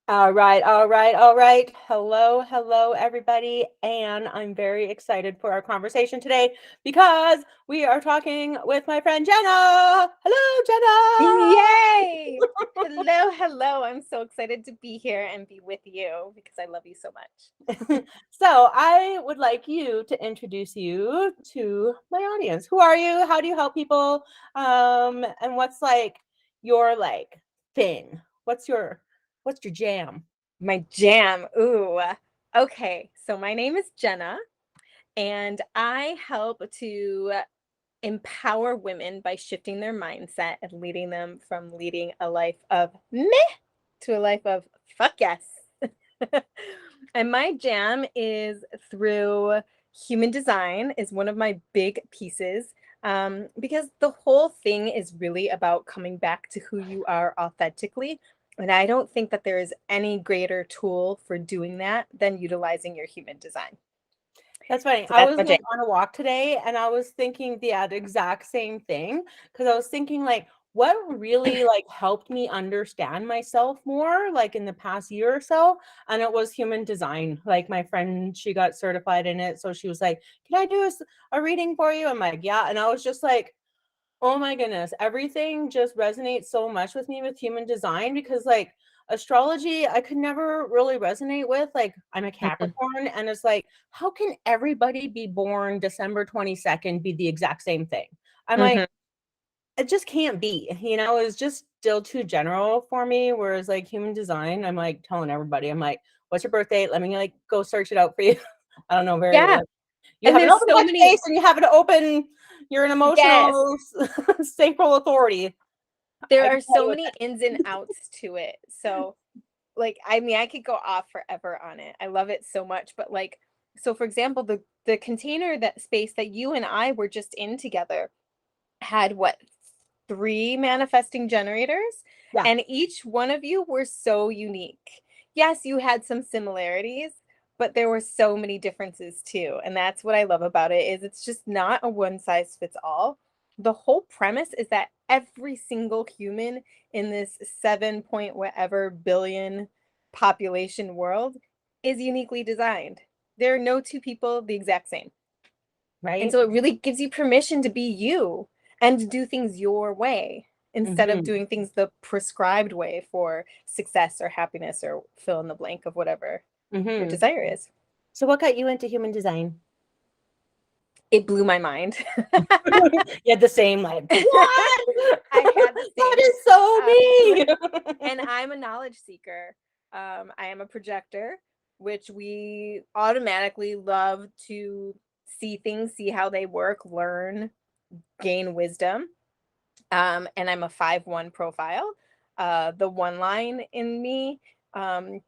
All right, all right, all right. Hello, hello, everybody. And I'm very excited for our conversation today because we are talking with my friend Jenna. Yay! Hello, Hello, hello. I'm so excited to be here and be with you because I love you so much. Jenna. So, I would like you to introduce you to my audience. Who are you? How do you help people? And what's like your thing? What's your jam? My jam. Ooh. Okay, so my name is Jenna, and I help to empower women by shifting their mindset and leading them from leading a life of meh to a life of fuck yes. And my jam is through human design is one of my big pieces, because the whole thing is really about coming back to who you are authentically. And I don't think that there is any greater tool for doing that than utilizing your human design. That's funny. So I that's was my jam. on a walk today and I was thinking the exact same thing because I was thinking what really helped me understand myself more in the past year or so, and it was human design. Like my friend, she got certified in it, so she was like, "Can I do a reading for you?" I'm like, "Yeah." And I was just like, oh my goodness, everything just resonates so much with me with human design because astrology I could never really resonate with. Like I'm a Mhm, Capricorn and it's like how can everybody be born December 22nd be the exact same thing? I'm like mhm. it just can't be. It's just still too general for me whereas like human design I'm like telling everybody I'm like what's your birthday? Let me go search it out for you. I don't know very Yeah. you And have an there's open so head many. space and you have an open you're an Yes. emotional sacral authority. There I are can tell so you what many that ins and outs to it. So, like, I mean, I could go off forever on it. I love it so much. But like, so for example, the container that space that you and I were just in together had what, three manifesting generators, yeah. and each one of you were so unique. Yes, you had some similarities, but there were so many differences too. And that's what I love about it is it's just not a one size fits all. The whole premise is that every single human in this 7 point whatever billion population world is uniquely designed. There are no two people the exact same. And Right? so it really gives you permission to be you and to do things your way instead of Mhm. doing things the prescribed way for success or happiness or fill in the blank of whatever your Mhm. desire is. So what got you into human design? It blew my mind. You had the same what? I had the That same. is so me. And I'm a knowledge seeker. I am a projector, which we automatically love to see things, see how they work, learn, gain wisdom. And I'm a 5-1 profile. The one line in me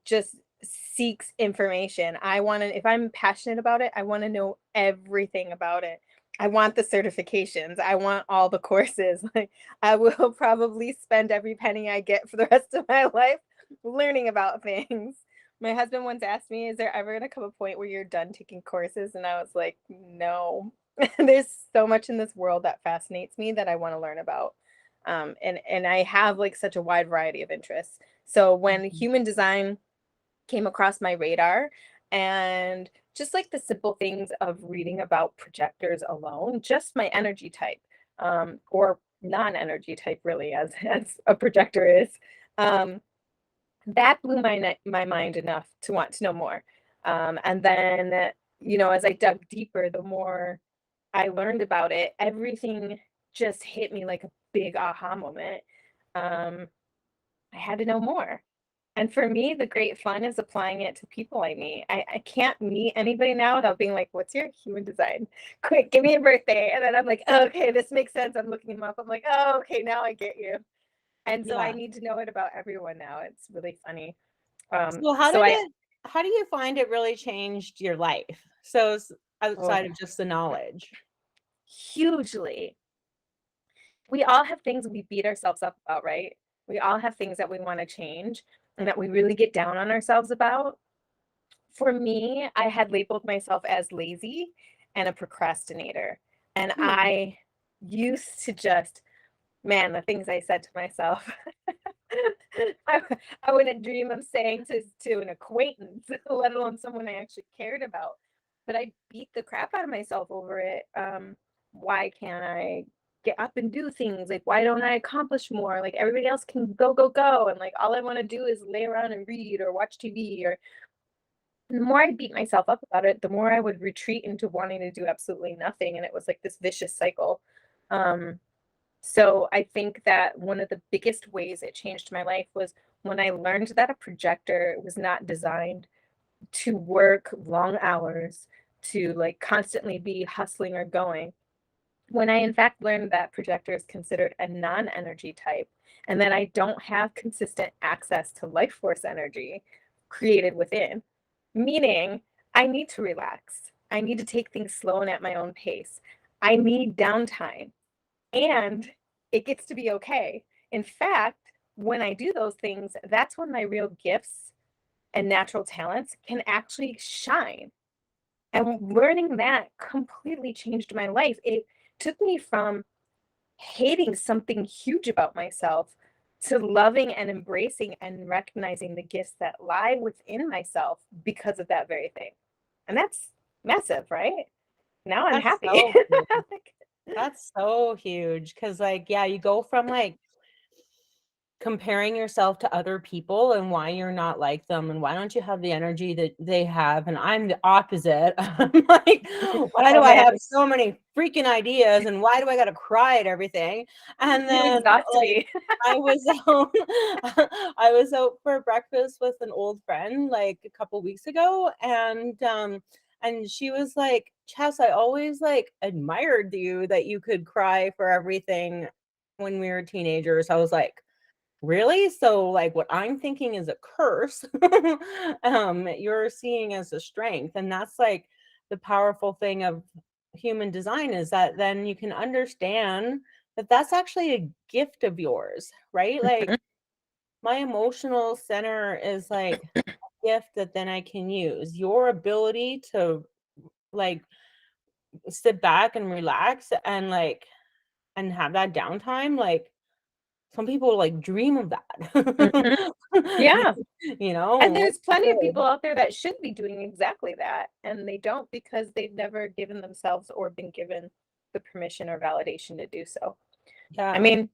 just seeks information. I want to, if I'm passionate about it, I want to know everything about it. I want the certifications. I want all the courses. Like I will probably spend every penny I get for the rest of my life learning about things. My husband once asked me, "Is there ever going to come a point where you're done taking courses?" And I was like, "No." There's so much in this world that fascinates me that I want to learn about. And I have like such a wide variety of interests. So when human design came across my radar, and just like the simple things of reading about projectors alone, just my energy type, or non-energy type, really, as a projector is, um, that blew my mind enough to want to know more. And then, as I dug deeper, the more I learned about it, everything just hit me like a big aha moment. Um, I had to know more. And for me, the great fun is applying it to people I meet. I can't meet anybody now without being like, what's your human design? Quick, give me a birthday. And then I'm like, oh, okay, this makes sense. I'm looking them up. I'm like, oh, okay, now I get you. And so I Yeah. need to know it about everyone now. It's really funny. So So I, how do you find it really changed your life? So oh, outside of just the knowledge. hugely. We all have things we beat ourselves up about, right? We all have things that we want to change and that we really get down on ourselves about. For me, I had labeled myself as lazy and a procrastinator. And Hmm. I used to just, man, the things I said to myself. I wouldn't dream of saying to an acquaintance, let alone someone I actually cared about. But I beat the crap out of myself over it. Why can't I get up and do things? Like, why don't I accomplish more? Like, everybody else can go, go, go. And like, all I want to do is lay around and read or watch TV. Or and the more I beat myself up about it, the more I would retreat into wanting to do absolutely nothing. And it was like this vicious cycle. Um, so I think that one of the biggest ways it changed my life was when I learned that a projector was not designed to work long hours, to like constantly be hustling or going. When I in fact learned that projector is considered a non-energy type and that I don't have consistent access to life force energy created within, meaning I need to relax. I need to take things slow and at my own pace. I need downtime and it gets to be okay. In fact, when I do those things, that's when my real gifts and natural talents can actually shine. And learning that completely changed my life. It took me from hating something huge about myself to loving and embracing and recognizing the gifts that lie within myself because of that very thing. And that's massive, right? Now I'm That's happy. so huge. That's so huge. Cause like, yeah, you go from like comparing yourself to other people and why you're not like them and why don't you have the energy that they have, and I'm the opposite. I'm like, why Oh do I man, have so many freaking ideas and why do I gotta cry at everything? And you then exhaust like me. I was out I was out for breakfast with an old friend like a couple weeks ago, and she was like, Chess, I always like admired you that you could cry for everything when we were teenagers. I was like, really? So, like, what I'm thinking is a curse, you're seeing as a strength. And that's like the powerful thing of human design, is that then you can understand that that's actually a gift of yours, right? Like, my emotional center is like a gift that then I can use. Your ability to like sit back and relax and like and have that downtime, like some people like dream of Mhm. that. Yeah. You And know? there's plenty of Good. people out there that should be doing exactly that, and they don't because they've never given themselves or been given the permission or validation to do so. I Yeah. mean,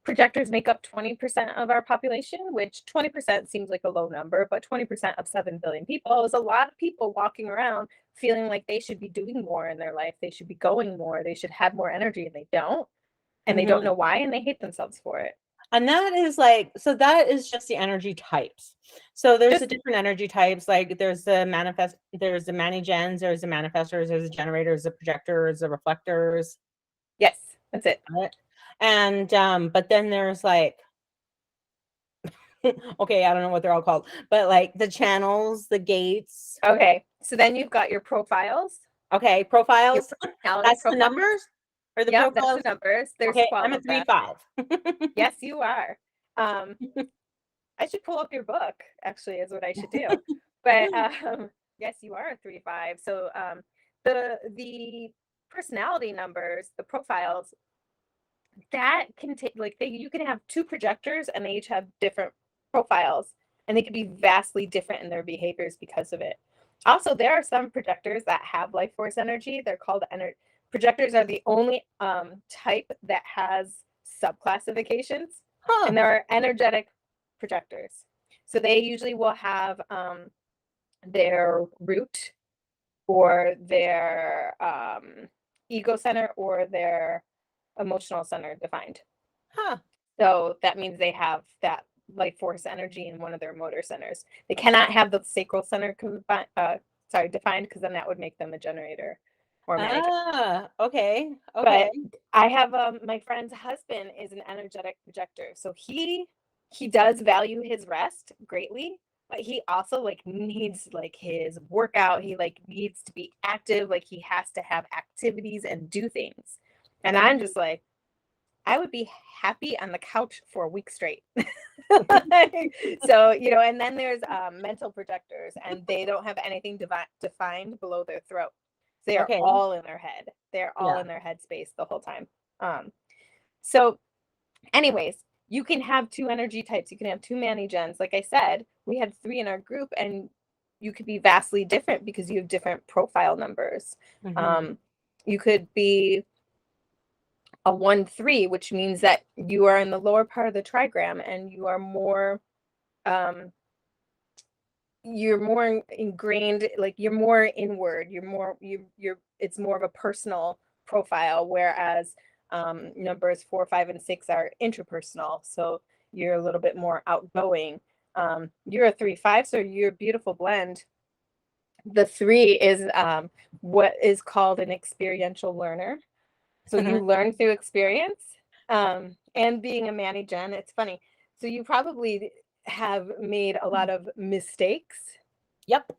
projectors make up 20% of our population, which 20% seems like a low number, but 20% of 7 billion people is a lot of people walking around feeling like they should be doing more in their life. They should be going more. They should have more energy, and they don't. And they don't Mhm. know why, and they hate themselves for it. And that is like, so that is just the energy types. So there's the Just, different energy types. Like there's the mani-gens, there's the manifestors, there's the generators, the projectors, the reflectors. yes, that's it. Right? And but then there's like okay, I don't know what they're all called, but like the channels, the gates. Okay. So then you've got your profiles, Okay, your profiles. personality That's the profiles. numbers or the Yep, that's the profiles? numbers. There's Okay, 12 I'm a of them. 3-5. Yes, you are. Um, I should pull up your book, actually, is what I should do. But yes, you are a 3-5. So the personality numbers, the profiles, that can take like you can have two projectors and they each have different profiles and they can be vastly different in their behaviors because of it. Also, there are some projectors that have life force energy. They're called projectors are the only type that has subclassifications, Huh. and there are energetic projectors. So they usually will have their root or their ego center or their emotional center defined. Huh. So that means they have that life force energy in one of their motor centers. They cannot have the sacral center defined, because then that would make them a generator or a manager. Okay. Okay. But I have my friend's husband is an energetic projector, so he does value his rest greatly, but he also like needs like his workout. He like needs to be active, like he has to have activities and do things. And I'm just like, I would be happy on the couch for a week straight. So, and then there's mental projectors, and they don't have anything defined below their throat. They are Okay. all in their head. They're all Yeah. in their head space the whole time. So, anyways, you can have two energy types. You can have two Mani-gens. Like I said, we had 3 in our group, and you could be vastly different because you have different profile numbers. Mm-hmm. You could be a 1-3, which means that you are in the lower part of the trigram and um, you're more ingrained, like you're more inward, you're it's more of a personal profile, whereas numbers 4, 5, and 6 are interpersonal, so you're a little bit more outgoing. You're a 3-5, so you're a beautiful blend. The 3 is what is called an experiential learner, so you learn through experience. And being a Manny Gen, it's funny, so you probably have made a lot of mistakes Yep.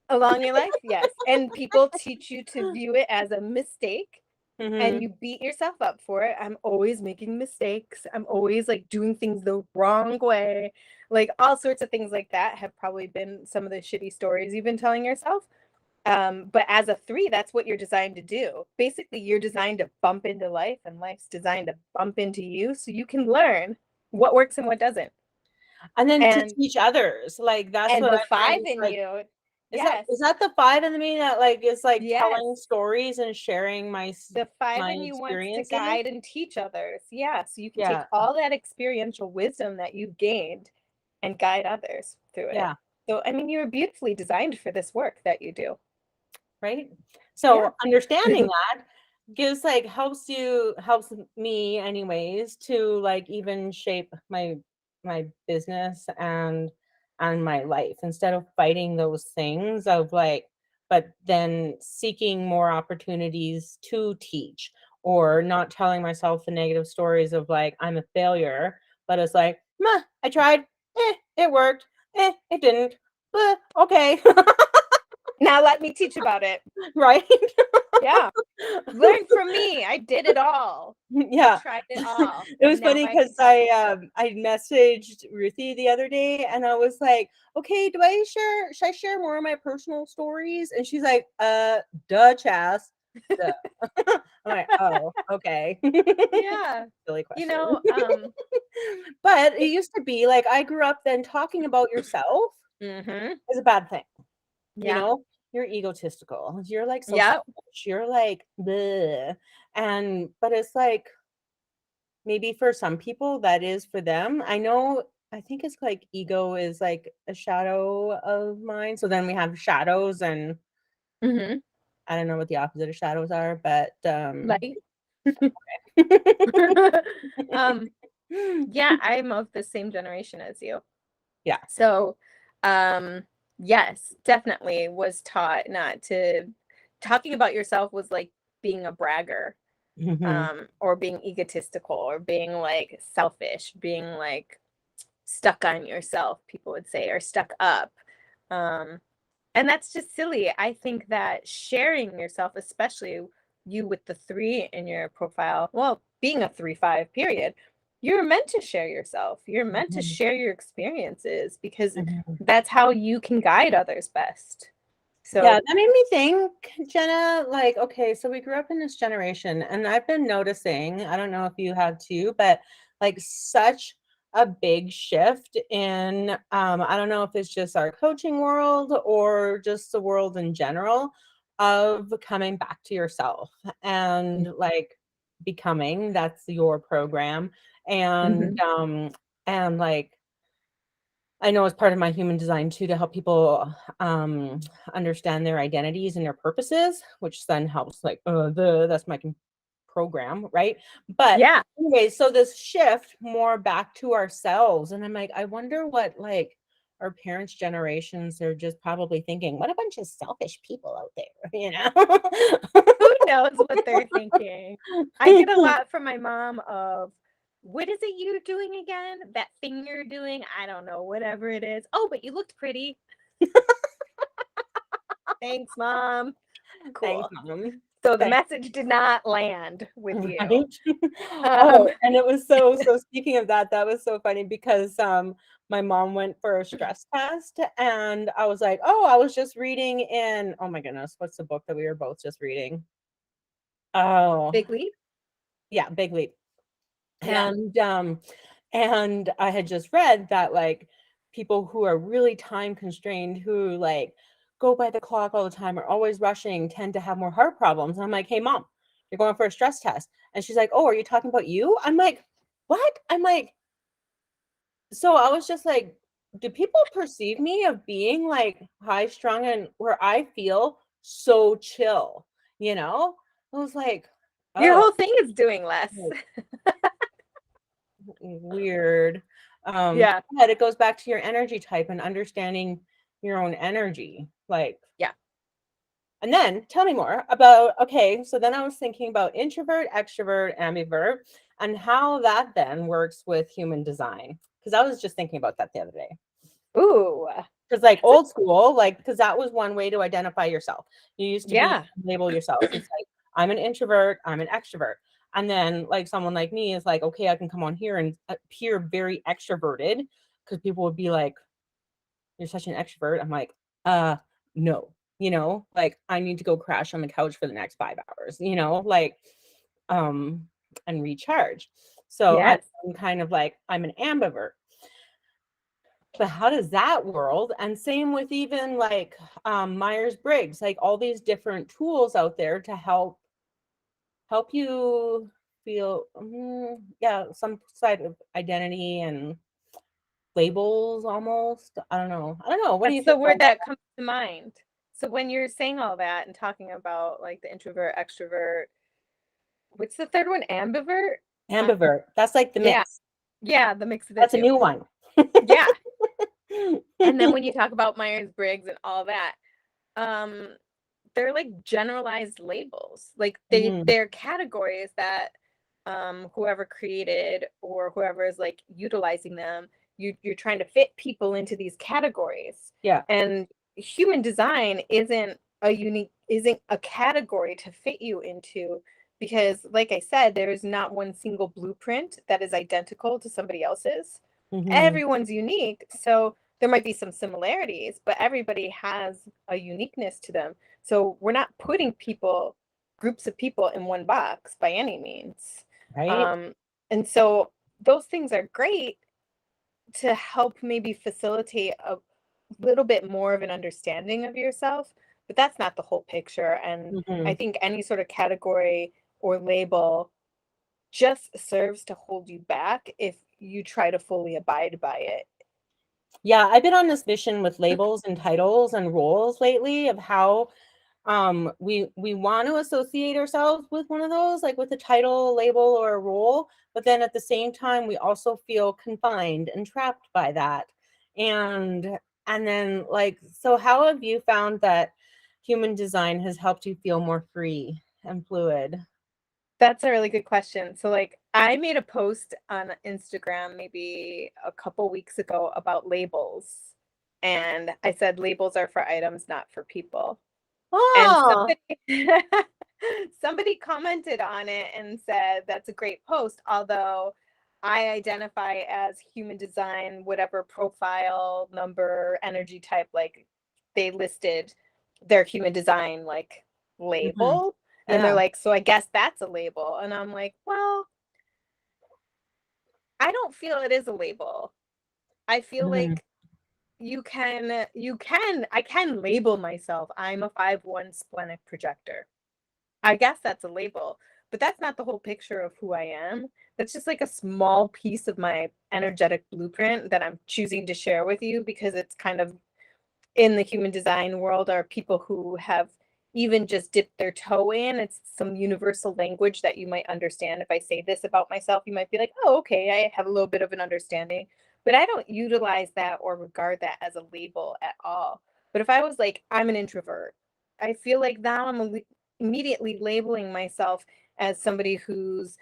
along your life, yes, and people teach you to view it as a mistake, and Mm-hmm. you beat yourself up for it. I'm always making mistakes. I'm always like doing things the wrong way. Like all sorts of things like that have probably been some of the shitty stories you've been telling yourself. But as a 3, that's what you're designed to do. Basically, you're designed to bump into life, and life's designed to bump into you so you can learn what works and what doesn't. And then to And teach others, like that's and what the I find 5 is in like, you, is that yes, is that the five in me that like is like yes. telling stories and sharing The 5 my in you wants to experiences? guide and teach others. Yeah, so you can take Yeah, all that experiential wisdom that you've gained and guide others through it. yeah, So, I mean, you were beautifully designed for this work that you do. right. Yeah. So understanding that gives like helps me anyways to like even shape my business and my life instead of fighting those things of like, but then seeking more opportunities to teach or not telling myself the negative stories of like I'm a failure, but it's like meh, I tried, it worked, it didn't, okay. Now let me teach about it. Right. Yeah. Learn from me. I did it all. I Yeah. tried it all. It was And now funny I can because tell you. I messaged Ruthie the other day and I was like, "Okay, should I share more of my personal stories?" And she's like, duh, Chas. Duh." I'm like, "Oh, okay." Yeah. Silly You question. know, But it it, used to be like I grew up then talking about yourself mhm. is a bad thing. You Yeah. know, you're egotistical. You're like so Yep. selfish. You're like, bleh. And but it's like maybe for some people that is for them. I know I think it's like ego is like a shadow of mine. So then we have shadows and Mhm. I don't know what the opposite of shadows are, but Light. um, yeah, I'm of the same generation as you. yeah. So, yes, definitely was taught not to talking about yourself was like being a bragger, Mhm. or being egotistical or being like selfish, being like stuck on yourself, people would say, or stuck up. Um, and that's just silly. I think that sharing yourself, especially you with the 3 in your profile, well, being a 3-5, period, you're meant to share yourself. You're meant to Mhm. share your experiences because Mhm. that's how you can guide others best. Yeah, So, that made me think, Jenna, like, okay, so we grew up in this generation, and I've been noticing, I don't know if you have too, but like such a big shift in, I don't know if it's just our coaching world or just the world in general of coming back to yourself and like becoming, that's your program. mhm. And like I know it's part of my human design too to help people understand their identities and their purposes, which then helps like that's my program, right? But Yeah. anyway, so this shift more back to ourselves, and I'm like, I wonder what like our parents' generations are just probably thinking, what a bunch of selfish people out there, you know? Who knows what they're thinking? I get a lot from my mom of, "What is it you're doing again? That thing you're doing? I don't know, whatever it is. Oh, but you looked pretty. Thanks, mom." Thanks, Cool. mom. So the Thanks. message did not land with you. Right? Um, Oh, and it was so speaking of that, that was so funny because, my mom went for a stress test, and I was like, "Oh, I was just reading in" oh my goodness, what's the book that we were both just reading? Oh, Big leap? yeah, Big Leap. Yeah. And, And I had just read that like people who are really time constrained, who like go by the clock all the time, are always rushing, tend to have more heart problems. And I'm like, hey, mom, you're going for a stress test. And she's like, oh, are you talking about you? I'm like, what? I'm like, so I was just like, do people perceive me of being like high strung and where I feel so chill? You know, I was like, Your oh, whole thing is doing less. like, weird. Yeah. But it goes back to your energy type and understanding your own energy. Like, Yeah. and then tell me more about, okay, so then I was thinking about introvert, extrovert, ambivert, and how that then works with human design. Because I was just thinking about that the other day. Ooh. Because like That's a, old school, like because that was one way to identify yourself. You used to be yeah. label yourself. It's like I'm an introvert, I'm an extrovert. And then like someone like me is like, okay, I can come on here and appear very extroverted because people would be like, you're such an extrovert. I'm like, no, like I need to go crash on the couch for the next 5 hours, like um and recharge. So Yes. I'm kind of like I'm an ambivert. But how does that world, and same with even like Myers-Briggs, like all these different tools out there to help you feel yeah, some side of identity and labels almost. I don't know, what do you That's the think word about that comes to mind. So when you're saying all that and talking about like the introvert, extrovert, what's the third one? Ambivert? Uh, ambivert? That's like the yeah. mix. Yeah, the mix of the That's a two. new one. Yeah. And then when you talk about Myers-Briggs and all that, um, they're like generalized labels. Like Mhm. they're categories that whoever created or whoever is like utilizing them, you're trying to fit people into these categories. Yeah. And human design isn't a category to fit you into because like I said, there is not one single blueprint that is identical to somebody else's. Mhm. Everyone's unique. So there might be some similarities, but everybody has a uniqueness to them. So we're not putting groups of people in one box by any means. Right? Um, and so those things are great to help maybe facilitate a little bit more of an understanding of yourself, but that's not the whole picture. And I Mhm. think any sort of category or label just serves to hold you back if you try to fully abide by it. Yeah, I've been on this mission with labels and titles and roles lately of how we want to associate ourselves with one of those, like with a title, a label, or a role, but then at the same time we also feel confined and trapped by that. And then like, so how have you found that human design has helped you feel more free and fluid? That's a really good question. So, like, I made a post on Instagram maybe a couple weeks ago about labels. And I said labels are for items, not for people. And Oh. somebody commented on it and said that's a great post, although I identify as human design, whatever profile, number, energy type, like they listed their human design like Mhm. label. And they're Yeah. like, so I guess that's a label. And I'm like, well, I don't feel it is a label. I feel Mhm. like I can label myself. I'm a 5-1 splenic projector. I guess that's a label, but that's not the whole picture of who I am. That's just like a small piece of my energetic blueprint that I'm choosing to share with you because it's kind of in the human design world are people who have even just dipped their toe in. It's some universal language that you might understand. If I say this about myself, you might be like, oh, okay, I have a little bit of an understanding. But I don't utilize that or regard that as a label at all. But if I was like, I'm an introvert, I feel like now immediately labeling myself as somebody who's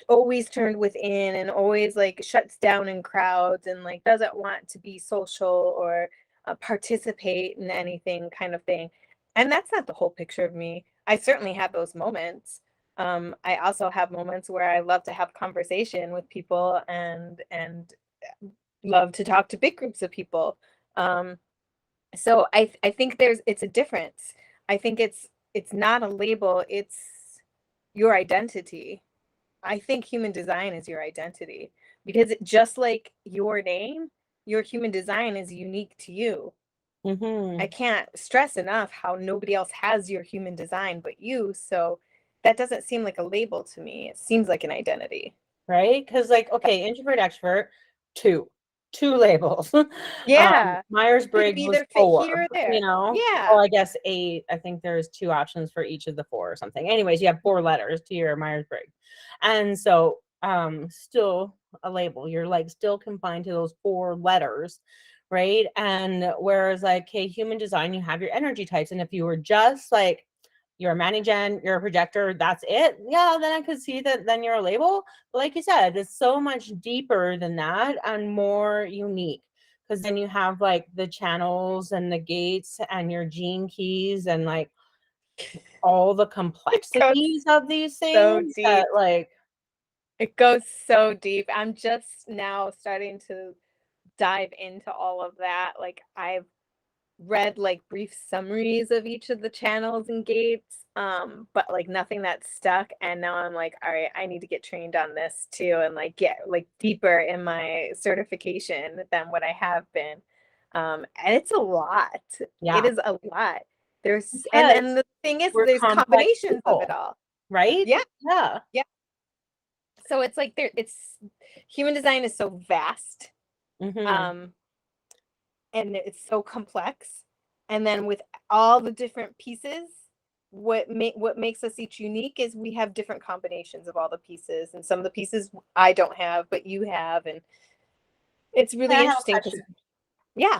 always turned within and always like shuts down in crowds and like doesn't want to be social or participate in anything kind of thing. And that's not the whole picture of me. I certainly have those moments. I also have moments where I love to have conversation with people and love to talk to big groups of people. Um, so I think it's a difference. I think it's not a label, it's your identity. I think human design is your identity. because just like your name, your human design is unique to you. I Mm-hmm. can't stress enough how nobody else has your human design but you. So that doesn't seem like a label to me. It seems like an identity. Right? Because like, okay, introvert, extrovert, two, two labels. Yeah. Could Myers-Briggs was either fit here four, or you there. know? Oh, Yeah. I guess eight. I think there's two options for each of the four or something. Anyways, you have four letters to your Myers-Briggs. And so still a label. You're like still confined to those four letters, right? And whereas like, okay, human design, you have your energy types. And if you were just like you're a mani-gen, you're a projector, that's it. Yeah, then I could see that then you're a label. But like you said, it's so much deeper than that and more unique. Because then you have like the channels and the gates and your gene keys and like all the It goes complexities of these so things that deep. like, It goes so deep. I'm just now starting to dive into all of that. Like I've read like brief summaries of each of the channels and gates, but like nothing that stuck. And now I'm like, all right, I need to get trained on this too and like get like deeper in my certification than what I have been. And it's a lot. It yeah, is a lot. There's because and the thing is we're there's complex combinations of it people, all. right? Yeah. Yeah. Yeah. So it's like it's human design is so vast. Mm-hmm. Um, and it's so complex. And then with all the different pieces, what makes us each unique is we have different combinations of all the pieces, and some of the pieces I don't have, but you have, and it's I really have a interesting because question. yeah,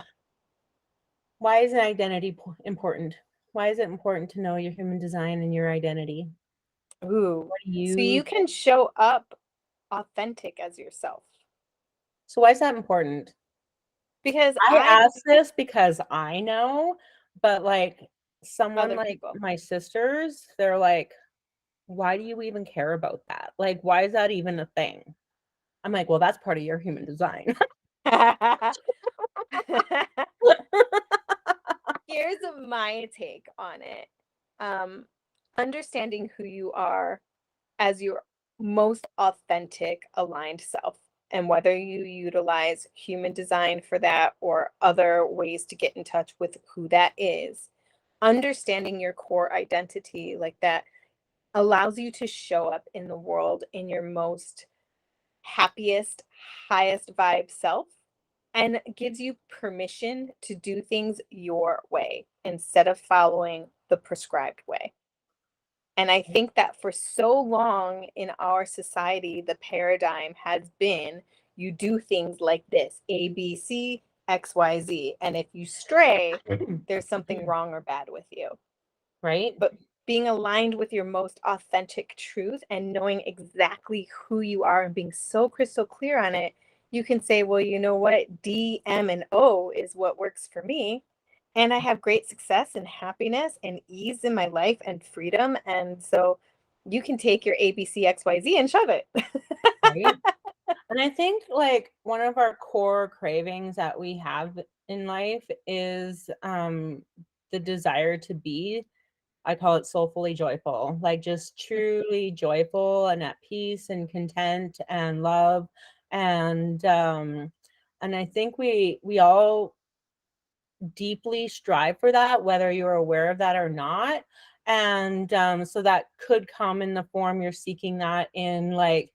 Why is an identity important? Why is it important to know your human design and your identity? ooh, What do so you you can show up authentic as yourself So why is that important? because I I ask this because I know, but like someone other like people. my sisters, they're like, why do you even care about that? Like, why is that even a thing? I'm like, well, that's part of your human design. Here's my take on it. Um, Understanding who you are as your most authentic, aligned self. And whether you utilize human design for that or other ways to get in touch with who that is, understanding your core identity like that allows you to show up in the world in your most happiest, highest vibe self and gives you permission to do things your way instead of following the prescribed way. And I think that for so long in our society, the paradigm has been you do things like this A, B, C, X, Y, Z. And if you stray, there's something wrong or bad with you. Right? But being aligned with your most authentic truth and knowing exactly who you are and being so crystal clear on it, you can say, well, you know what? D, M, and O is what works for me. And I have great success and happiness and ease in my life and freedom. And so you can take your A, B, C, X, Y, Z and shove it. Right? And I think like one of our core cravings that we have in life is the desire to be, I call it soulfully joyful, like just truly joyful and at peace and content and love. And I think we all deeply strive for that, whether you're aware of that or not. And so that could come in the form you're seeking that in like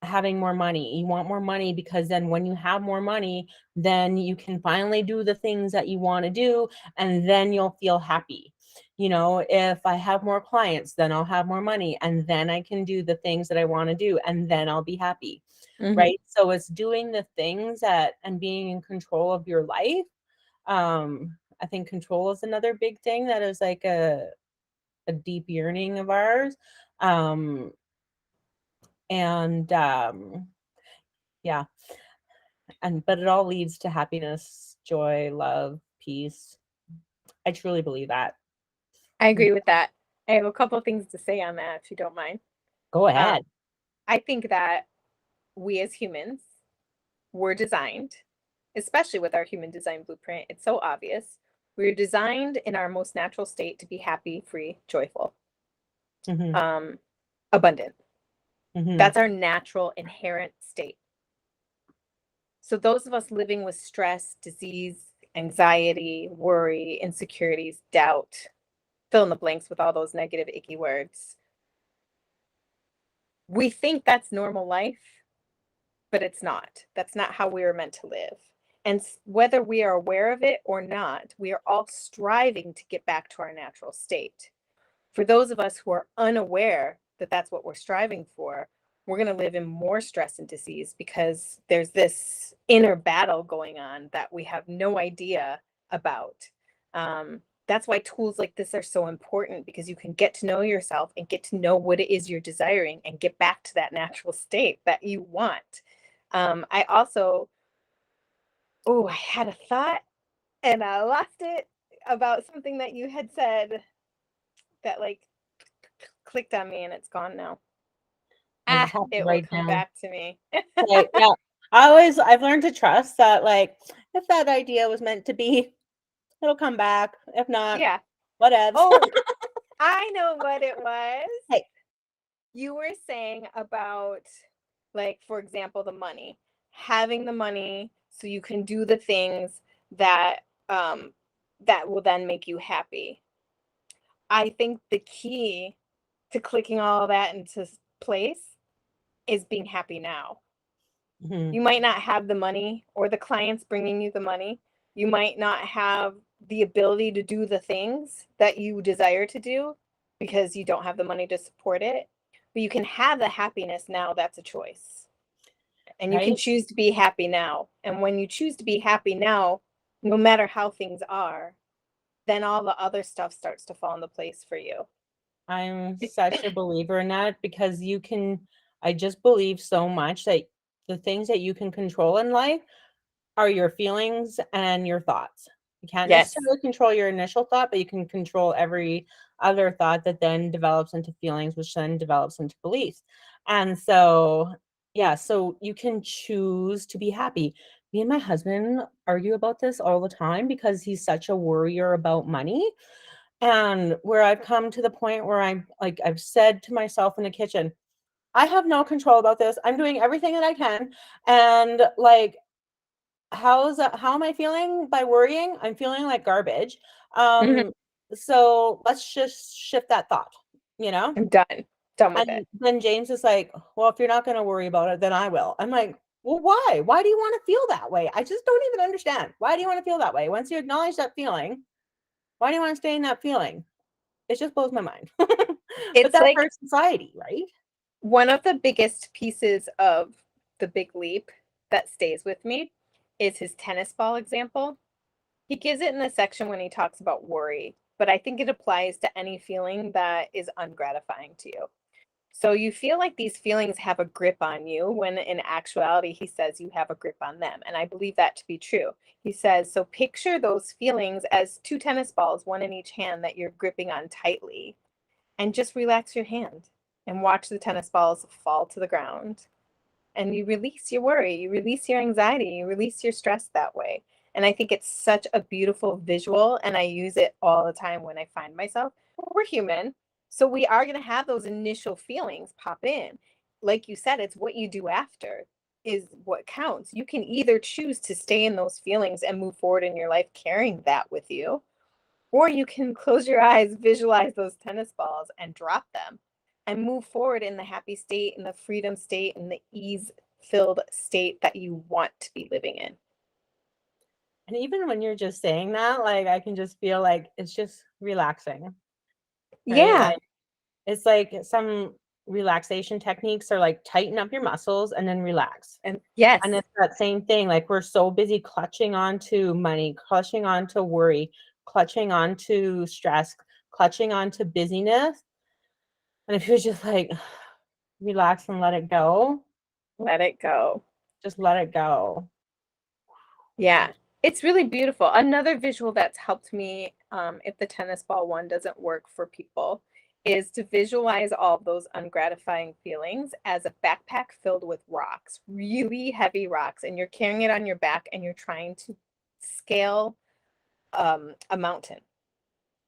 having more money. You want more money because then when you have more money, then you can finally do the things that you want to do and then you'll feel happy. You know, if I have more clients, then I'll have more money and then I can do the things that I want to do and then I'll be happy. Mhm. Right? So it's doing the things that and being in control of your life. I think control is another big thing that is like a deep yearning of ours. Um and yeah, and but it all leads to happiness, joy, love, peace. I truly believe that. I agree with that. I have a couple things to say on that, if you don't mind. Go Um, ahead. I think that we as humans were designed, especially with our human design blueprint, it's so obvious. We're designed in our most natural state to be happy, free, joyful, Hmm. um, abundant. Hmm. That's our natural inherent state. So those of us living with stress, disease, anxiety, worry, insecurities, doubt, fill in the blanks with all those negative, icky words. We think that's normal life, but it's not. That's not how we were meant to live. And whether we are aware of it or not, we are all striving to get back to our natural state. For those of us who are unaware that that's what we're striving for, we're going to live in more stress and disease because there's this inner battle going on that we have no idea about. That's why tools like this are so important, because you can get to know yourself and get to know what it is you're desiring and get back to that natural state that you want. I also, oh, I had a thought and I lost it about something that you had said that like clicked on me and it's gone now. I just have to It will write come down. back to me. Right, yeah. I've learned to trust that, like, if that idea was meant to be, it'll come back. If not, Yeah. whatevs. Oh, I know what it was. Hey. You were saying about, like, for example, the money. Having the money so you can do the things that that will then make you happy. I think the key to clicking all of that into place is being happy now. Mhm. You might not have the money or the clients bringing you the money. You might not have the ability to do the things that you desire to do because you don't have the money to support it. But you can have the happiness now. That's a choice. And you can Right? choose to be happy now. And when you choose to be happy now, no matter how things are, then all the other stuff starts to fall into place for you. I'm such a believer in that because I just believe so much that the things that you can control in life are your feelings and your thoughts. You can't Yes. necessarily control your initial thought, but you can control every other thought that then develops into feelings, which then develops into beliefs. And so, yeah, so you can choose to be happy. Me and my husband argue about this all the time because he's such a worrier about money. And where I've come to the point where I'm like, I've said to myself in the kitchen, I have no control about this. I'm doing everything that I can. And like, how am I feeling by worrying? I'm feeling like garbage. Mhm. So let's just shift that thought, you know? I'm done. Done with it. And then James is like, well, if you're not going to worry about it, then I will. I'm like, well, why? Why do you want to feel that way? I just don't even understand. Why do you want to feel that way? Once you acknowledge that feeling, why do you want to stay in that feeling? It just blows my mind. But It's that's like our society, right? one of the biggest pieces of the big leap that stays with me is his tennis ball example. He gives it in the section when he talks about worry, but I think it applies to any feeling that is ungratifying to you. So you feel like these feelings have a grip on you when in actuality he says you have a grip on them. And I believe that to be true. He says, so picture those feelings as two tennis balls, one in each hand that you're gripping on tightly, and just relax your hand and watch the tennis balls fall to the ground. And you release your worry, you release your anxiety, you release your stress that way. And I think it's such a beautiful visual. And I use it all the time when I find myself. We're human. So we are going to have those initial feelings pop in. Like you said, it's what you do after is what counts. You can either choose to stay in those feelings and move forward in your life carrying that with you, or you can close your eyes, visualize those tennis balls, and drop them and move forward in the happy state, in the freedom state, in the ease filled state that you want to be living in. And even when you're just saying that, like I can just feel like it's just relaxing, right? Yeah. Like it's like some relaxation techniques are like tighten up your muscles and then relax. And And yes, it's that same thing. Like we're so busy clutching onto money, clutching onto worry, clutching onto stress, clutching onto busyness. And if you're just like relax and let it go, let it go. just let it go. Yeah. It's really beautiful. Another visual that's helped me, if the tennis ball one doesn't work for people, is to visualize all of those ungratifying feelings as a backpack filled with rocks, really heavy rocks, and you're carrying it on your back and you're trying to scale a mountain.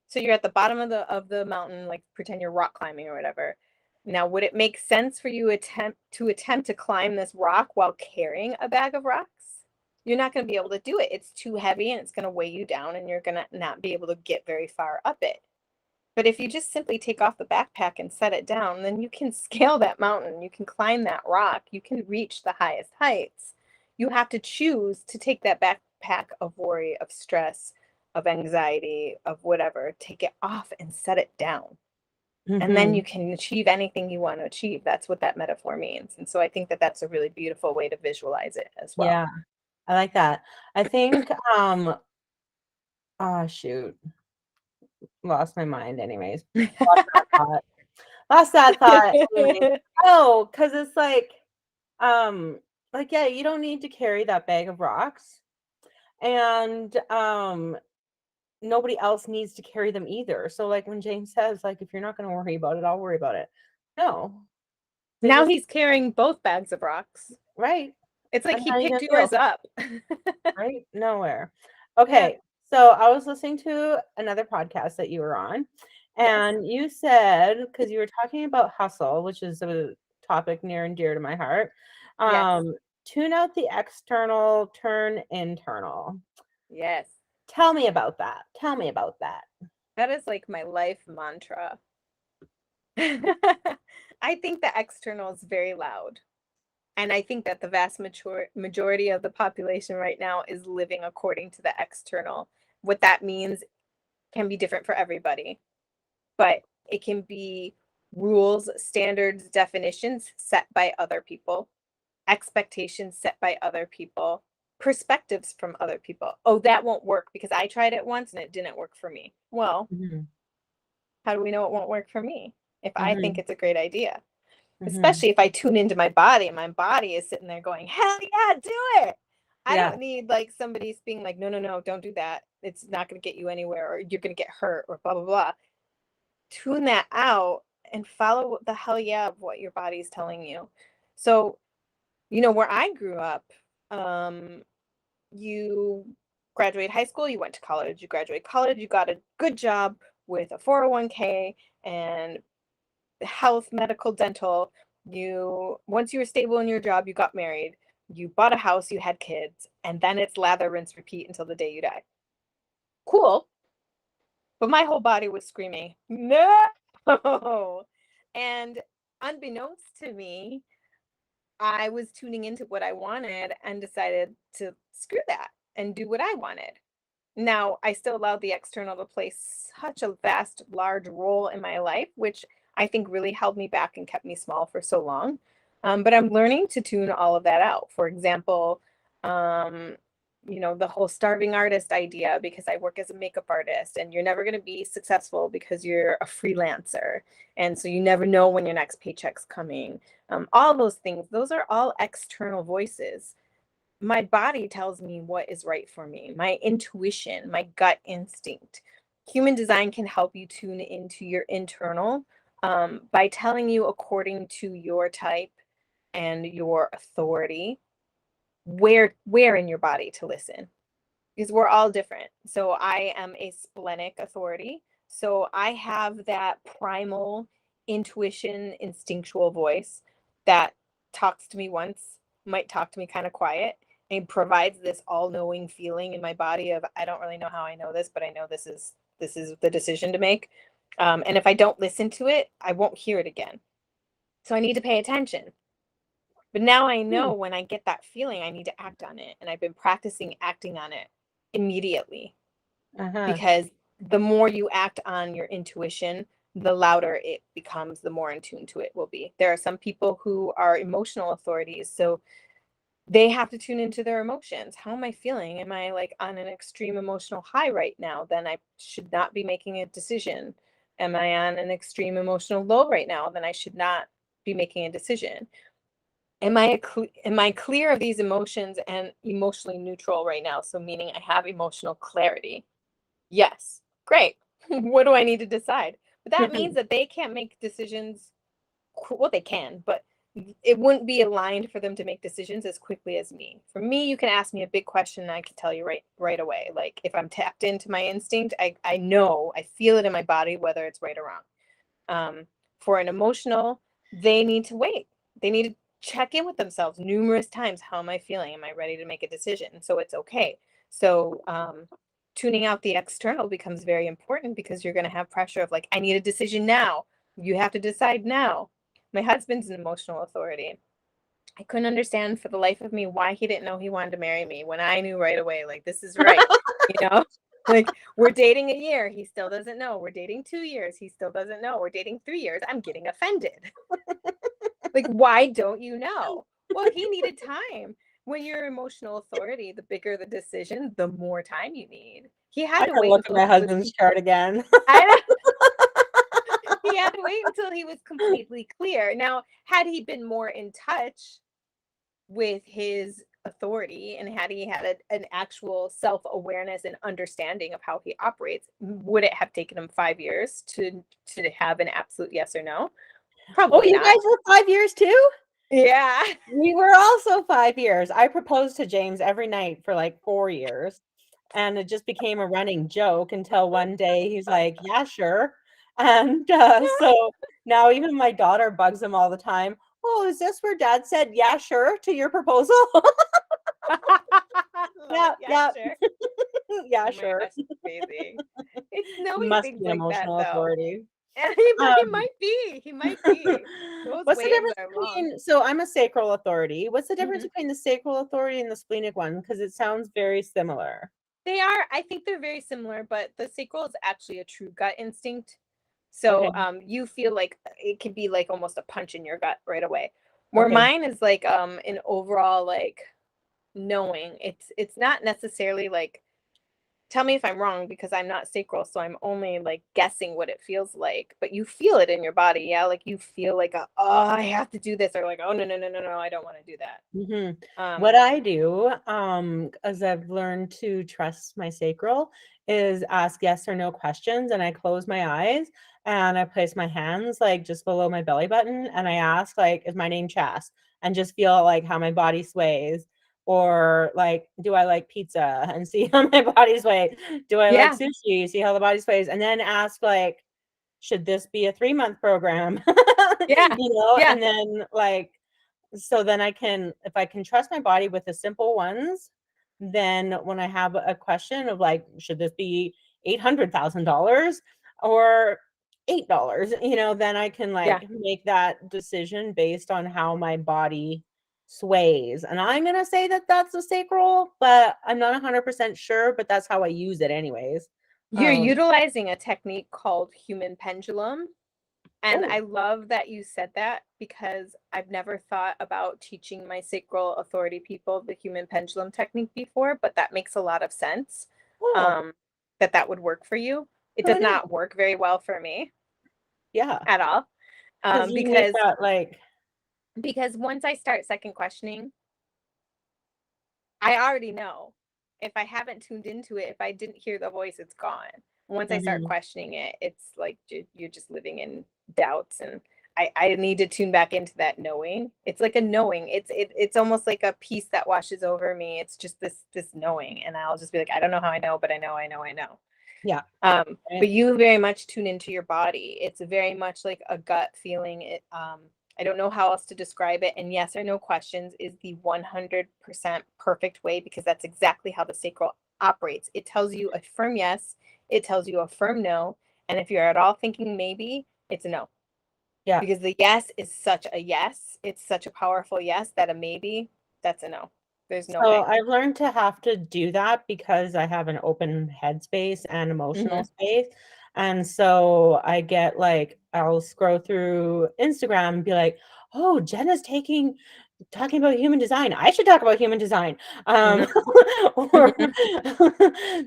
So you're at the bottom of the mountain, like pretend you're rock climbing or whatever. Now, would it make sense for you attempt to climb this rock while carrying a bag of rocks? you're not going to be able to do it. It's too heavy and it's going to weigh you down and you're going to not be able to get very far up it. But if you just simply take off the backpack and set it down, then you can scale that mountain. You can climb that rock. You can reach the highest heights. You have to choose to take that backpack of worry, of stress, of anxiety, of whatever, take it off and set it down. And then you Mhm. can achieve anything you want to achieve. That's what that metaphor means. And so I think that that's a really beautiful way to visualize it as well. Yeah, I like that. I think, oh shoot, lost my mind anyways. Lost that thought. Lost that thought anyways. Oh, because it's like, yeah, you don't need to carry that bag of rocks. And nobody else needs to carry them either. So like when James says, like, if you're not gonna worry about it, I'll worry about it. No, they Now just he's carrying both bags of rocks. right. It's like And he how are you gonna picked feel? yours up. Right? Nowhere. Yeah. Okay. So I was listening to another podcast that you were on, Yes. and you said, because you were talking about hustle, which is a topic near and dear to my heart, Yes. tune out the external, turn internal. Yes. Tell me about that. Tell me about that. That is like my life mantra. I think the external is very loud. And I think that the vast majority of the population right now is living according to the external. What that means can be different for everybody, but it can be rules, standards, definitions set by other people, expectations set by other people, perspectives from other people. Oh, that won't work because I tried it once and it didn't work for me. Well, Mhm. how do we know it won't work for me if I think Mhm. it's a great idea? Mhm. Especially if I tune into my body and my body is sitting there going, hell yeah, do it. I Yeah. don't need like somebody's being like, no, no, no, don't do that. It's not going to get you anywhere or you're going to get hurt or blah, blah, blah. Tune that out and follow the hell yeah of what your body's telling you. So, where I grew up, um, you graduate high school, you went to college, you graduate college, you got a good job with a 401k and health, medical, dental. Once you were stable in your job, you got married, you bought a house, you had kids, and then it's lather, rinse, repeat until the day you die. Cool. But my whole body was screaming, no. And unbeknownst to me, I was tuning into what I wanted and decided to screw that and do what I wanted. Now, I still allowed the external to play such a vast, large role in my life, which I think really held me back and kept me small for so long. But I'm learning to tune all of that out. For example, um, the whole starving artist idea, because I work as a makeup artist and you're never going to be successful because you're a freelancer. And so you never know when your next paycheck's coming. All those things, those are all external voices. My body tells me what is right for me, my intuition, my gut instinct. Human design can help you tune into your internal by telling you, according to your type and your authority, where in your body to listen, because we're all different. So I am a splenic authority. So I have that primal intuition, instinctual voice that talks to me once, might talk to me kind of quiet, and provides this all-knowing feeling in my body of I don't really know how I know this, but I know this is the decision to make. And if I don't listen to it, I won't hear it again. So I need to pay attention. But now I Hmm. know when I get that feeling, I need to act on it. And I've been practicing acting on it immediately Uh-huh. because the more you act on your intuition, the louder it becomes, the more in tune to it will be. There are some people who are emotional authorities. So they have to tune into their emotions. How am I feeling? Am I like on an extreme emotional high right now? Then I should not be making a decision. Am I on an extreme emotional low right now? Then I should not be making a decision. Am I clear of these emotions and emotionally neutral right now? So meaning I have emotional clarity. Yes. Great. What do I need to decide? But that means that they can't make decisions. Well, they can, but it wouldn't be aligned for them to make decisions as quickly as me. For me, you can ask me a big question and I can tell you right away. Like if I'm tapped into my instinct, I know, I feel it in my body whether it's right or wrong. For an emotional, they need to wait. They need check in with themselves numerous times. How am I feeling? Am I ready to make a decision? So it's okay. So tuning out the external becomes very important because you're going to have pressure of like, I need a decision now. You have to decide now. My husband's an emotional authority. I couldn't understand for the life of me why he didn't know he wanted to marry me when I knew right away, like, this is right. You know, like, we're dating a year. He still doesn't know. We're dating 2 years. He still doesn't know. We're dating 3 years. I'm getting offended. Like, why don't you know? Well, he needed time. When you're emotional authority, the bigger the decision, the more time you need. He had I to gotta wait look at until my he was, husband's chart again. I know, he had to wait until he was completely clear. Now, had he been more in touch with his authority and had he had an actual self-awareness and understanding of how he operates, would it have taken him 5 years to have an absolute yes or no? Oh, Probably you not. guys were 5 years too? Yeah. We were also 5 years. I proposed to James every night for like 4 years. And it just became a running joke until one day he's like, yeah, sure. And so now even my daughter bugs him all the time. Oh, is this where dad said, yeah, sure to your proposal? Love Yeah, it. Yeah, yeah, sure. yeah, Oh my sure. gosh, it's amazing. It's knowing Must things be an like that emotional though. authority. And he Um, might be. He might be. Those what's the waves difference are long. between, so I'm a sacral authority. What's the difference Mhm. between the sacral authority and the splenic one? Because it sounds very similar. They are, I think they're very similar, but the sacral is actually a true gut instinct. Okay. So you feel like it could be like almost a punch in your gut right away. Where Okay. mine is like an overall like knowing. It's not necessarily like, tell me if I'm wrong because I'm not sacral, so I'm only like guessing what it feels like, but you feel it in your body. Yeah, like you feel like oh, I have to do this, or like, oh no, no, no, no, no, I don't want to do that. Mhm. What Um I do, as I've learned to trust my sacral, is ask yes or no questions, and I close my eyes and I place my hands like just below my belly button, and I ask like, "Is my name Chas?" And just feel like how my body sways, or like, "Do I like pizza?" And see how my body sways. Do I like yeah, sushi? See how the body sways, and then ask like, "Should this be a 3-month program?" yeah, yeah, And then like so then I can, if I can trust my body with the simple ones, then when I have a question of like, should this be $800,000 or $8, then I can yeah. like make that decision based on how my body sways. And I'm going to say that that's a sacral, but I'm not 100% sure, but that's how I use it anyways. You're Um, utilizing a technique called human pendulum. And oh, I love that you said that because I've never thought about teaching my sacral authority people the human pendulum technique before, but that makes a lot of sense. oh, Um, that would work for you. It oh, does it is. not work very well for me Yeah. at all. Because you make Because that like, once I start second questioning, I already know. If I haven't tuned into it, if I didn't hear the voice, it's gone. Once I start mhm, questioning it, it's like you're just living in doubts, and I need to tune back into that knowing. It's like a knowing. It's almost like a peace that washes over me. It's just this knowing, and I'll just be like, I don't know how I know, but I know, I know, I know. yeah. But you very much tune into your body. It's very much like a gut feeling. I don't know how else to describe it. And yes or no questions is the 100% perfect way because that's exactly how the sacral operates. It tells you a firm yes, it tells you a firm no. And if you're at all thinking maybe, it's a no. Yeah. Because the yes is such a yes. It's such a powerful yes that a maybe, that's a no. There's no So way. I've learned to have to do that because I have an open headspace and Hmm. emotional space. And so I get like, I'll scroll through Instagram and be like, oh, Jenna's talking about human design. I should talk about human design. Hmm. Or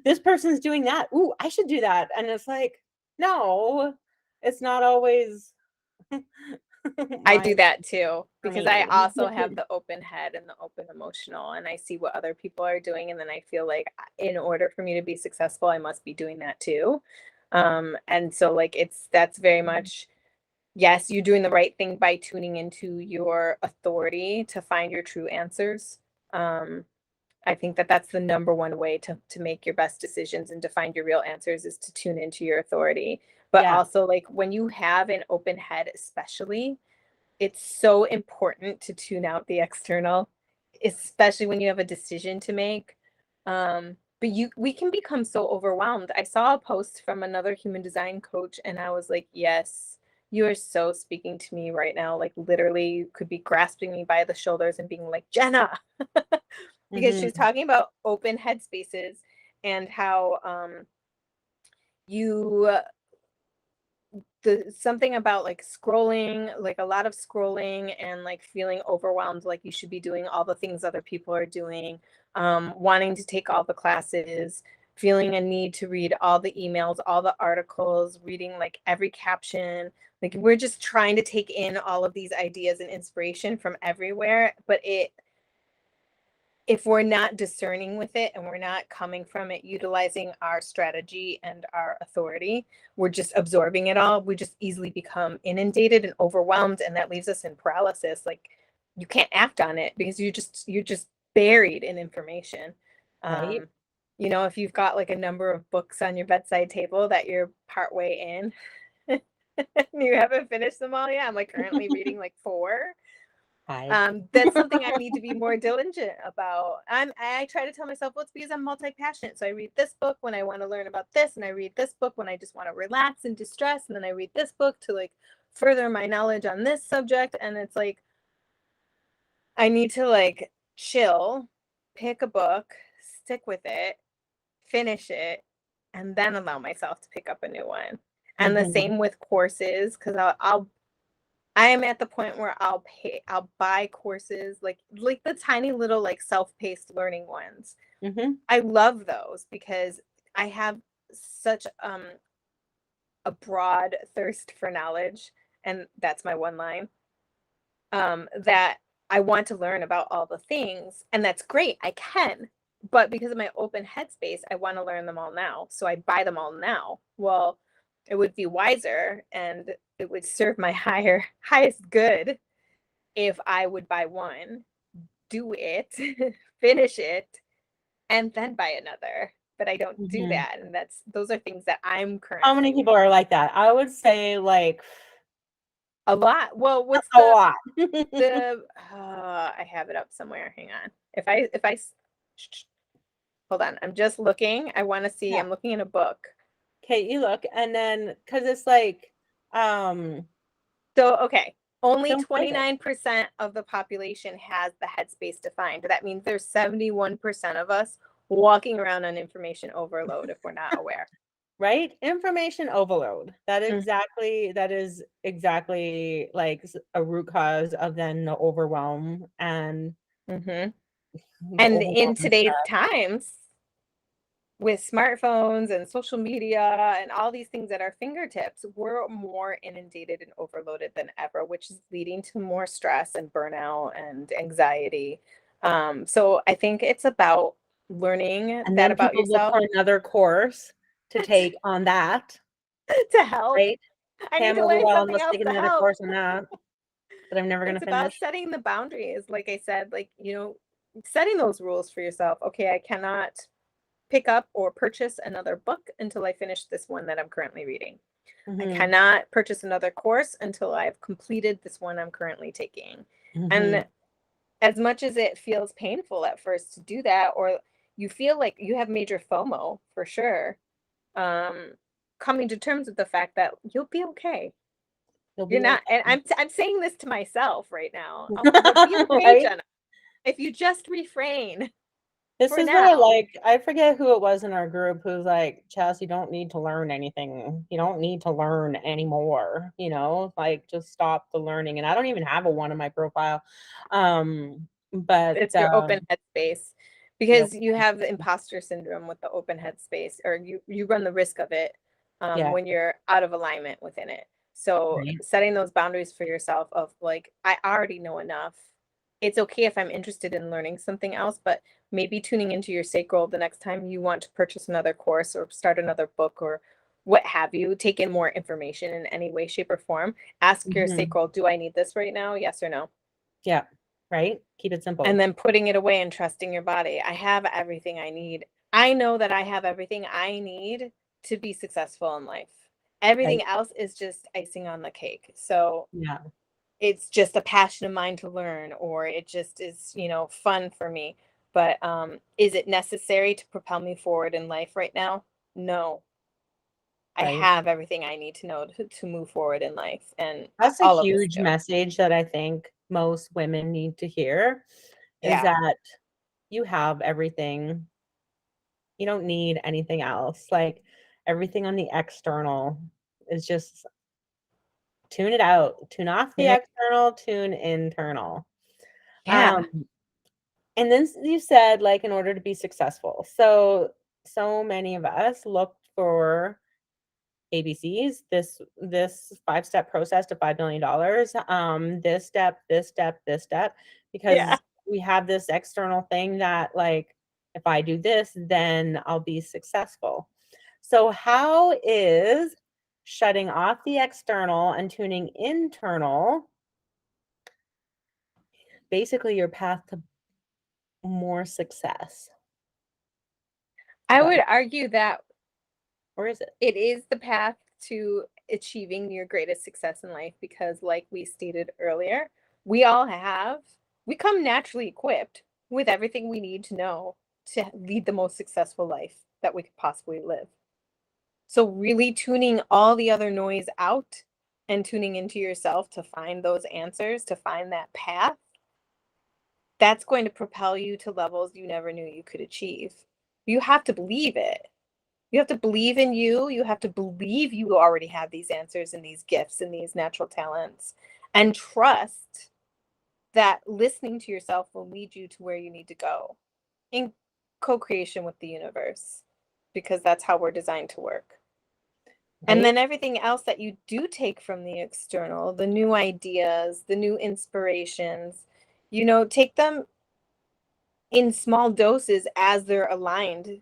this person's doing that. Ooh, I should do that. And it's like, no, it's not always I do my that too for because I me. also have the open head and the open emotional, and I see what other people are doing, and then I feel like in order for me to be successful, I must be doing that too. And so like that's very much yes, you're doing the right thing by tuning into your authority to find your true answers. Um, I think that that's the number one way to make your best decisions and to find your real answers is to tune into your authority. But Yeah. also like when you have an open head, especially it's so important to tune out the external, especially when you have a decision to make. But we can become so overwhelmed. I saw a post from another human design coach, and I was like, yes, you are so speaking to me right now. Like, literally, you could be grasping me by the shoulders and being like, Jenna, because she was Mhm. talking about open headspaces and how you the something about like scrolling, like a lot of scrolling and like feeling overwhelmed, like you should be doing all the things other people are doing, wanting to take all the classes, feeling a need to read all the emails, all the articles, reading like every caption. Like we're just trying to take in all of these ideas and inspiration from everywhere, but if we're not discerning with it and we're not coming from it utilizing our strategy and our authority, we're just absorbing it all. We just easily become inundated and overwhelmed, and that leaves us in paralysis. Like you can't act on it because you're just buried in information. Right? um if you've got like a number of books on your bedside table that you're partway in and you haven't finished them all yet. I'm like currently reading like four. Hi. That's something I need to be more diligent about. I try to tell myself, well, it's because I'm multi-passionate. So I read this book when I want to learn about this, and I read this book when I just want to relax and distress, and then I read this book to like further my knowledge on this subject. And it's like I need to like chill, pick a book, stick with it, finish it, and then allow myself to pick up a new one. And the Mhm. same with courses, because I am at the point where I'll buy courses like the tiny little like self-paced learning ones. Mhm. I love those because I have such a broad thirst for knowledge, and that's my one line. That I want to learn about all the things, and that's great. I can. But because of my open headspace, I want to learn them all now. So I buy them all now. Well, it would be wiser and it would serve my highest good if I would buy one, do it, finish it, and then buy another. But I don't do Mhm. that. And those are things that I'm How many currently people are like that? I would say like a lot. Well, what's a lot. I have it up somewhere. Hang on. If I hold on, I'm just looking. I want to see. Yeah. I'm looking in a book. Okay, you look, and then because it's like, So, okay, only don't say it, 29% of the population has the headspace defined. That means there's 71% of us walking around on information overload if we're not aware. right? Information overload. Mm, That is exactly like a root cause of then the overwhelm and mhm. the And overwhelm in and today's stress. times, with smartphones and social media and all these things at our fingertips, we're more inundated and overloaded than ever, which is leading to more stress and burnout and anxiety. So I think it's about learning And that then about people look yourself for another course to take on that, to help. right? I "Okay, need I'm to learn overwhelmed, something let's else take to another help. course on that that I'm never gonna It's about finish." setting the boundaries. Like I said, like, setting those rules for yourself. Okay, I cannot pick up or purchase another book until I finish this one that I'm currently reading. I Mhm, cannot purchase another course until I've completed this one I'm currently taking. mhm. And as much as it feels painful at first to do that, or you feel like you have major FOMO for sure, um, coming to terms with the fact that you'll be okay. You'll You're be not, and okay. I'm saying this to myself right now. You'll be okay, Right? Jenna, if you just refrain This for is what I now. like. I forget who it was in our group who's like, "Chess, you don't need to learn anything. You don't need to learn anymore, you know? Like, just stop the learning." And I don't even have a 1 in my profile. But, It's your open headspace yep. because you have imposter syndrome with the open headspace, or you run the risk of it Yeah, when you're out of alignment within it. So right. setting those boundaries for yourself of like, I already know enough. It's okay if I'm interested in learning something else, but maybe tuning into your sacral the next time you want to purchase another course or start another book or what have you, take in more information in any way, shape, or form. Ask your Mhm. sacral, do I need this right now? Yes or no? Yeah, right? Keep it And simple. then putting it away and trusting your body. I have everything I need. I know that I have everything I need to be successful in life. Right? Everything else is just icing on the cake. So Yeah. it's just a passion of mine to learn, or it just is, fun for me. But is it necessary to propel me forward in life right now? No. I right? have everything I need to know to move forward in life, and That's a all of us huge do. message that I think most women need to hear is Yeah. that you have everything. You don't need anything else. Like everything on the external is just tune it out. Tune off the Mhm. external, tune internal. Yeah. Um, and then you said like in order to be successful. So many of us look for ABCs, this 5-step process to $5 million, this step, this step, this step, Yeah. because we have this external thing that like if I do this, then I'll be successful. So how is shutting off the external and tuning internal basically your path to more success? Is I that would argue that or is it? it is the path to achieving your greatest success in life because, like we stated earlier, we all have, we come naturally equipped with everything we need to know to lead the most successful life that we could possibly live. So, really tuning all the other noise out and tuning into yourself to find those answers, to find that path, that's going to propel you to levels you never knew you could achieve. You have to believe it. You have to believe in you. You have to believe you already have these answers and these gifts and these natural talents, and trust that listening to yourself will lead you to where you need to go in co creation with the universe, because that's how we're designed to work. And Right? then everything else that you do take from the external, the new ideas, the new inspirations, take them in small doses as they're aligned.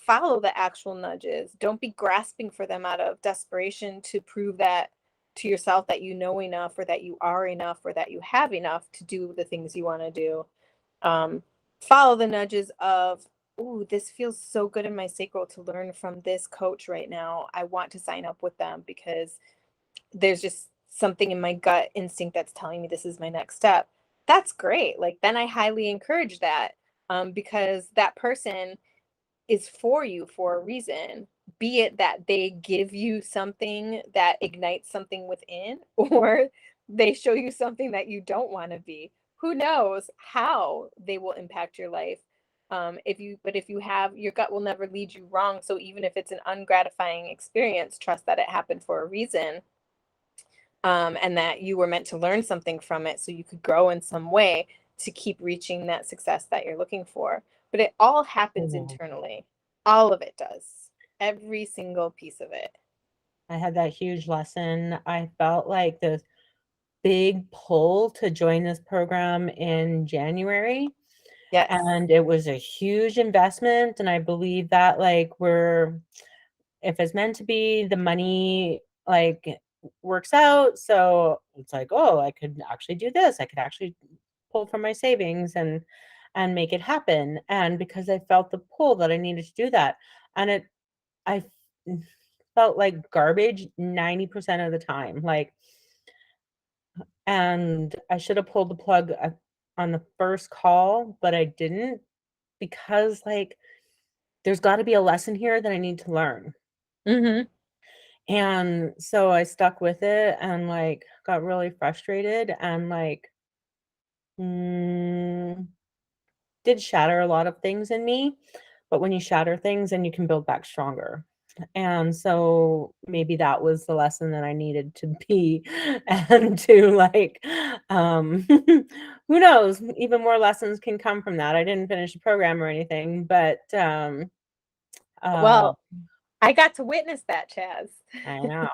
Follow the actual nudges. Don't be grasping for them out of desperation to prove that to yourself that you know enough, or that you are enough, or that you have enough to do the things you want to do. Um, Follow the nudges of, ooh, this feels so good in my sacral to learn from this coach right now. I want to sign up with them because there's just something in my gut instinct that's telling me this is my next step. That's great. Like, then I highly encourage that, because that person is for you for a reason. Be it that they give you something that ignites something within, or they show you something that you don't want to be. Who knows how they will impact your life? If you have, your gut will never lead you wrong. So even if it's an ungratifying experience, trust that it happened for a reason, and that you were meant to learn something from it so you could grow in some way to keep reaching that success that you're looking for. But it all happens Yeah. internally. All of it does. Every single piece of it. I had that huge lesson. I felt like this big pull to join this program in January, Yes. and it was a huge investment, and I believe that, like, we're if it's meant to be, the money, like, works out, so it's like, "Oh, I could actually do this. I could actually pull from my savings and make it happen," and because I felt the pull that I needed to do that, and I felt like garbage 90% of the time, like, and I should have pulled the plug on the first call, but I didn't because, like, there's gotta be a lesson here that I need to learn. Mhm. And so I stuck with it and, like, got really frustrated and, like, mm, did shatter a lot of things in me, but when you shatter things, then you can build back stronger. And so maybe that was the lesson that I needed to be and to like who knows, even more lessons can come from that. I didn't finish the program or anything, but uh Well, I got to witness that, Chaz. I know.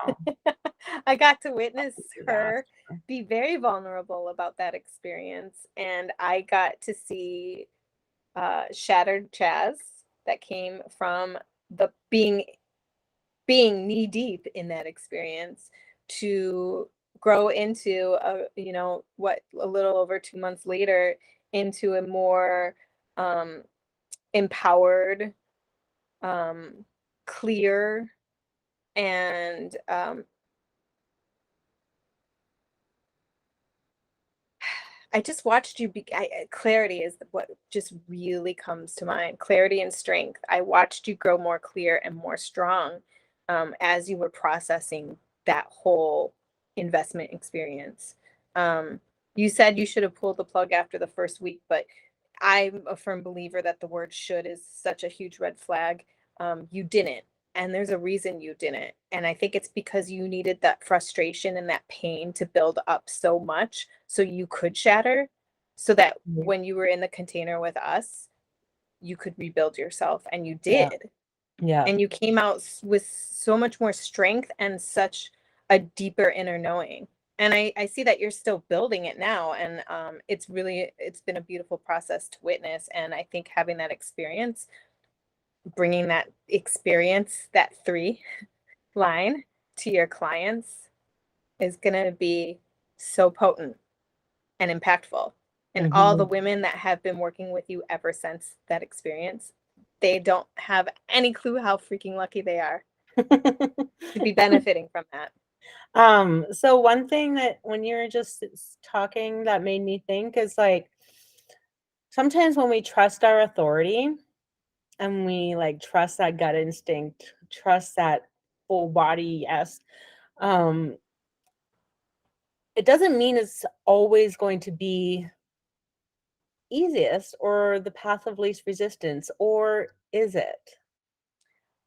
I got to witness her Disaster. be very vulnerable about that experience, and I got to see shattered Chaz that came from the being knee deep in that experience, to grow into what, a little over 2 months later, into a more um empowered, um clear, and I just watched you clarity is what just really comes to mind. Clarity and strength. I watched you grow more clear and more strong as you were processing that whole investment experience. Um, you said you should have pulled the plug after the first week, but I'm a firm believer that the word should is such a huge red flag. You didn't. And there's a reason you didn't. And I think it's because you needed that frustration and that pain to build up so much so you could shatter, so that Mhm. when you were in the container with us, you could rebuild yourself. And you Yeah. did. Yeah. And you came out with so much more strength and such a deeper inner knowing. And I see that you're still building it now. And it's been a beautiful process to witness. And I think having that experience, bringing that experience, that three line to your clients is going to be so potent and impactful. And all the Mhm. women that have been working with you ever since that experience, they don't have any clue how freaking lucky they are to be benefiting from that. So one thing that when you're just talking that made me think is like sometimes when we trust our authority and we like trust that gut instinct, trust that full body yes, um, it doesn't mean it's always going to be easiest or the path of least resistance, or is it?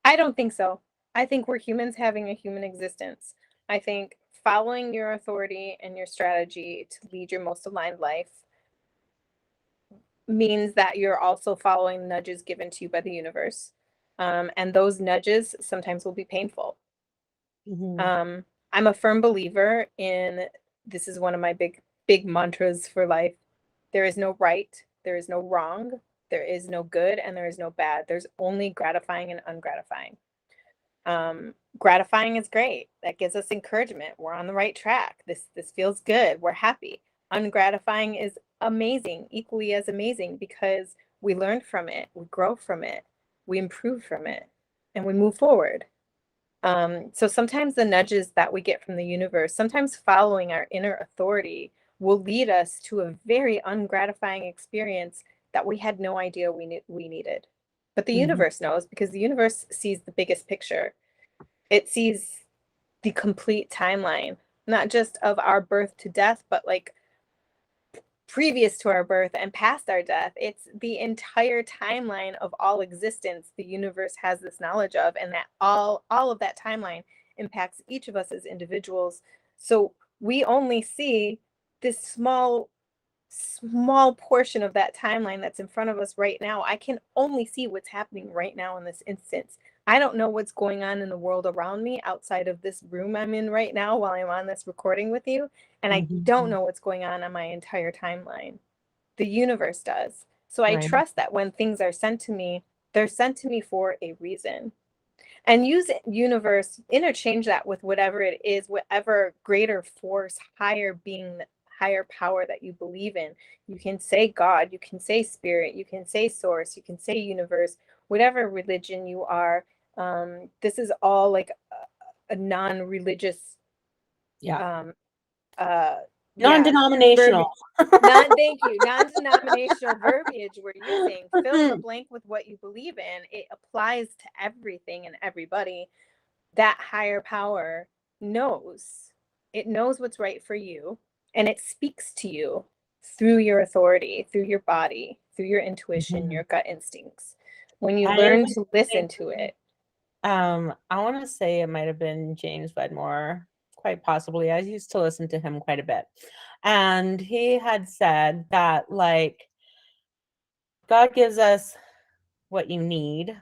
I don't think so. I think we're humans having a human existence. I think following your authority and your strategy to lead your most aligned life means that you're also following nudges given to you by the universe. And those nudges sometimes will be painful. Mhm. Um, I'm a firm believer in this is one of my big mantras for life. There is no right, there is no wrong, there is no good, and there is no bad. There's only gratifying and ungratifying. Gratifying is great. That gives us encouragement. We're on the right track. This feels good. We're happy. Ungratifying is amazing, equally as amazing because we learn from it, we grow from it, we improve from it, and we move forward. So sometimes the nudges that we get from the universe, sometimes following our inner authority, will lead us to a very ungratifying experience that we had no idea we needed. But the Mhm. universe knows because the universe sees the biggest picture. It sees the complete timeline, not just of our birth to death, but like previous to our birth and past our death. It's the entire timeline of all existence the universe has this knowledge of, and that all of that timeline impacts each of us as individuals. So we only see this small portion of that timeline that's in front of us right now. I can only see what's happening right now in this instance. I don't know what's going on in the world around me outside of this room I'm in right now while I'm on this recording with you. And I don't Mhm. know what's going on my entire timeline. The universe does. So I Right. trust that when things are sent to me, they're sent to me for a reason. And use universe, interchange that with whatever it is, whatever greater force, higher being, higher power that you believe in. You can say God, you can say spirit, you can say source, you can say universe, whatever religion you are. This is all like a non-religious Yeah. um uh yeah, Non-denominational. verbiage. Non Thank you. Non-denominational verbiage we're using. Fill in the blank with what you believe in. It applies to everything and everybody. That higher power knows. It knows what's right for you, and it speaks to you through your authority, through your body, through your intuition, Mhm. your gut instincts. When you I learn would to say, listen to it, I wanna say it might have been James Wedmore, quite possibly. I used to listen to him quite a bit, and he had said that, like, God gives us what you need,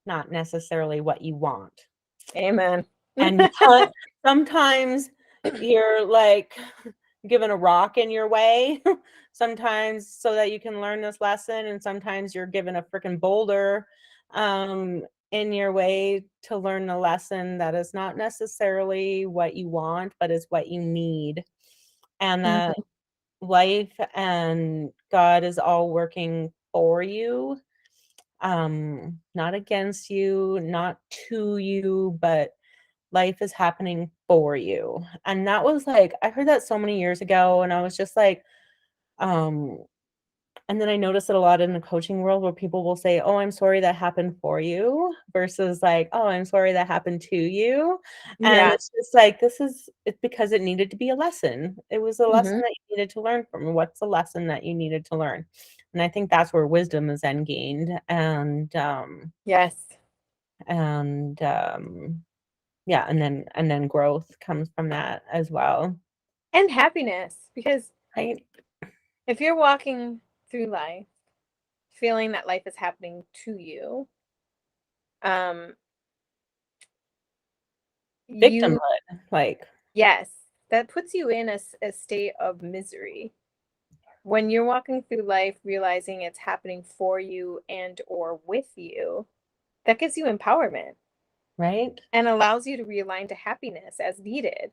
not necessarily what you want, amen. and sometimes you're, like, given a rock in your way, sometimes so that you can learn this lesson, and sometimes you're given a freaking boulder, in your way to learn the lesson that is not necessarily what you want, but is what you need, and that Mhm. life and God is all working for you, not against you, not to you, but life is happening for you. And that was like, I heard that so many years ago, and I was just like, Um, and then I notice it a lot in the coaching world where people will say, "Oh, I'm sorry that happened for you," versus like, "Oh, I'm sorry that happened to you." And Yeah. it's just like, it's because it needed to be a lesson. It was a lesson Hmm. that you needed to learn from. What's the lesson that you needed to learn? And I think that's where wisdom is then gained. Yes. And yeah, and then growth comes from that as well. And happiness, because Right? if you're walking through life feeling that life is happening to you, um, you, Victimhood, like, yes, that puts you in a state of misery. When you're walking through life realizing it's happening for you and or with you, that gives you empowerment right? and allows you to realign to happiness as needed.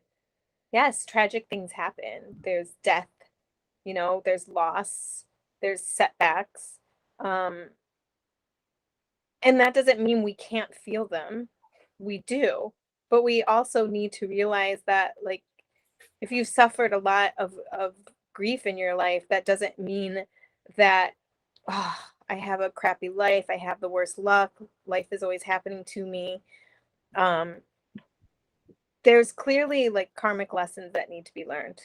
Yes, tragic things happen. There's death, there's loss, there's setbacks. Um, and that doesn't mean we can't feel them. We do. But we also need to realize that, like, if you've suffered a lot of grief in your life, that doesn't mean that, oh, I have a crappy life. I have the worst luck. Life is always happening to me. Um, there's clearly like karmic lessons that need to be learned.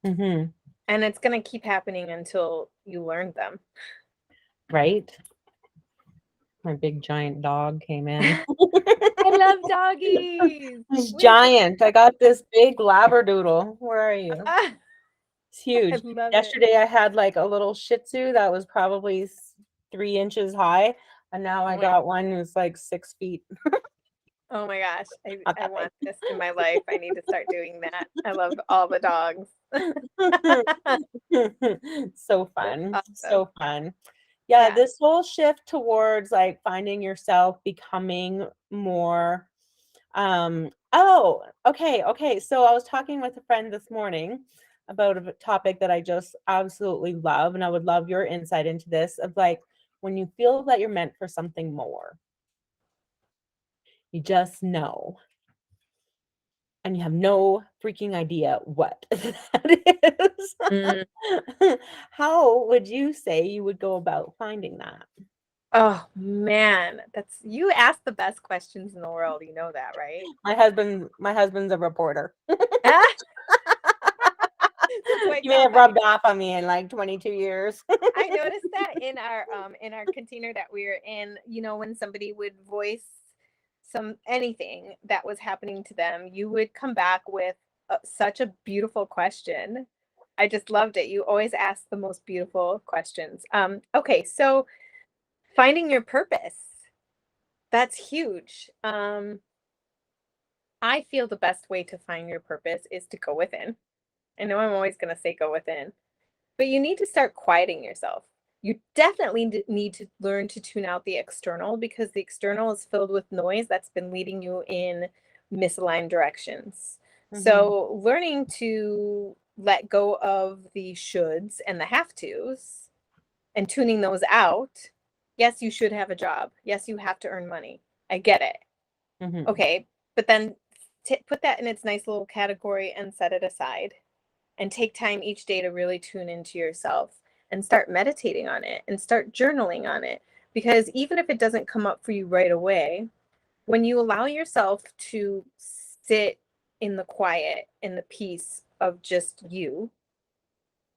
Mhm. And it's going to keep happening until you learn them. Right? My big giant dog came in. I love doggies. He's We have such giant. I got this big labradoodle. Where are you? I It's huge. love it. Yesterday I had like a little Shih Tzu that was probably 3 inches high, and now I Oh my, got one who's like 6 feet. oh my gosh. Not I that want this in my life. I need to start doing that. I love all the dogs. big. So That's fun. awesome. So fun. Yeah, Yeah. this whole shift towards like finding yourself, becoming more oh, okay. So I was talking with a friend this morning about a topic that I just absolutely love, and I would love your insight into this of like when you feel that you're meant for something more, you just know, and you have no freaking idea what that is. Mm. How would you say you would go about finding that? Oh man, that's you ask the best questions in the world. You know that, right? My husband's a reporter. That's He quite may the have rubbed opposite. off on me in like 22 years. I noticed that in our container that we were in, when somebody would voice some anything that was happening to them, you would come back with such a beautiful question. I just loved it. You always ask the most beautiful questions. Okay, so finding your purpose. That's huge. I feel the best way to find your purpose is to go within. I know I'm always going to say go within, but you need to start quieting yourself. You definitely need to learn to tune out the external because the external is filled with noise that's been leading you in misaligned directions. Mhm, So, learning to let go of the shoulds and the have tos and tuning those out. Yes, you should have a job. Yes, you have to earn money. I get it. mhm, Okay, but then put that in its nice little category and set it aside and take time each day to really tune into yourself and start meditating on it and start journaling on it. Because even if it doesn't come up for you right away, when you allow yourself to sit in the quiet, in the peace of just you,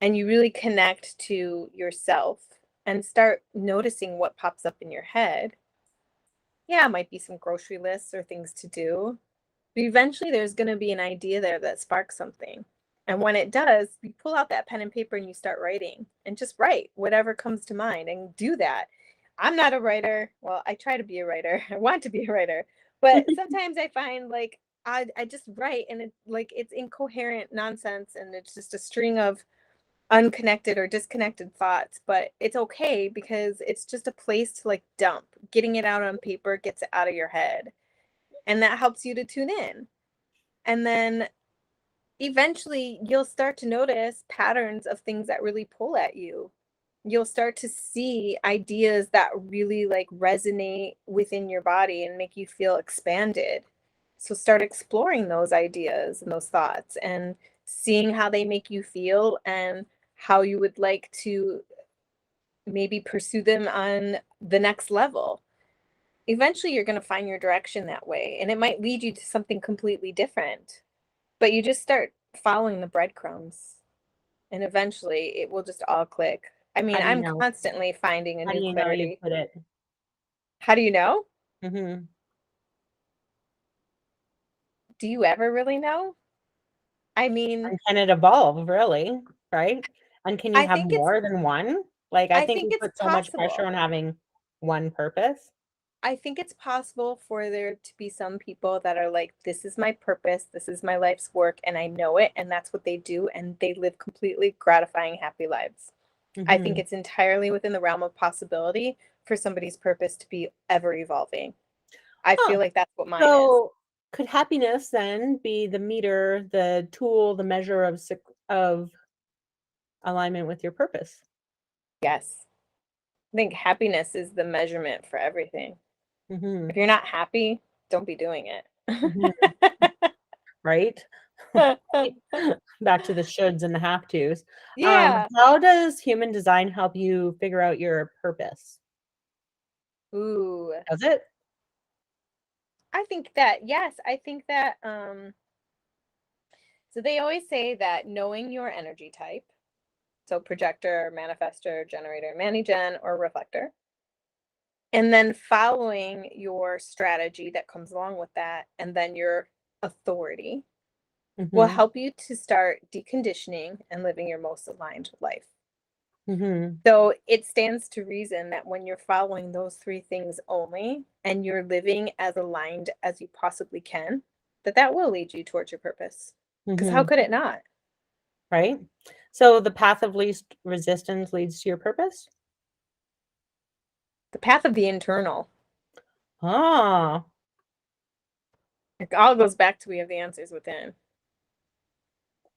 and you really connect to yourself and start noticing what pops up in your head, yeah, it might be some grocery lists or things to do, but eventually there's going to be an idea there that sparks something. And when it does, you pull out that pen and paper and you start writing and just write whatever comes to mind and do that. I'm not a writer. Well, I try to be a writer. I want to be a writer. But sometimes I find like I just write and it's incoherent nonsense and it's just a string of unconnected or disconnected thoughts, but it's okay because it's just a place to like dump. Getting it out on paper gets it out of your head. And that helps you to tune in. And then eventually you'll start to notice patterns of things that really pull at you. You'll start to see ideas that really like resonate within your body and make you feel expanded. So start exploring those ideas and those thoughts and seeing how they make you feel and how you would like to maybe pursue them on the next level. Eventually, you're going to find your direction that way, and it might lead you to something completely different. But you just start following the breadcrumbs, and eventually it will just all click. I How mean, do you I'm know? constantly finding a How do new you know you clarity. put it? How do you know? Mm-hmm. Do you ever really know? I mean, And can it evolve, really, right? And can you I have think it's more than one? Like, I I think think we it's put so much pressure possible. on having one purpose. I think it's possible for there to be some people that are like, this is my purpose, this is my life's work, and I know it, and that's what they do, and they live completely gratifying, happy lives. I think Mhm. it's entirely within the realm of possibility for somebody's purpose to be ever evolving. I Huh. feel like that's what mine is. So, could happiness then be the meter, the tool, the measure of alignment with your purpose? Yes. I think happiness is the measurement for everything. If Mhm. you're not happy, don't be doing Mhm. it. Right? Back to the shoulds and the have tos. Yeah. How does human design help you figure out your purpose? Ooh. Does it? I think that, yes, I think that so they always say that knowing your energy type, so projector, manifestor, generator, manigen, or reflector, and then following your strategy that comes along with that, and then your authority will Mhm. help you to start deconditioning and living your most aligned life. Mhm. So it stands to reason that when you're following those three things only and you're living as aligned as you possibly can, that that will lead you towards your purpose. Because how Mhm. could it not? Right? So the path of least resistance leads to your purpose? The path of the internal. Ah, It all goes back to we have the answers within.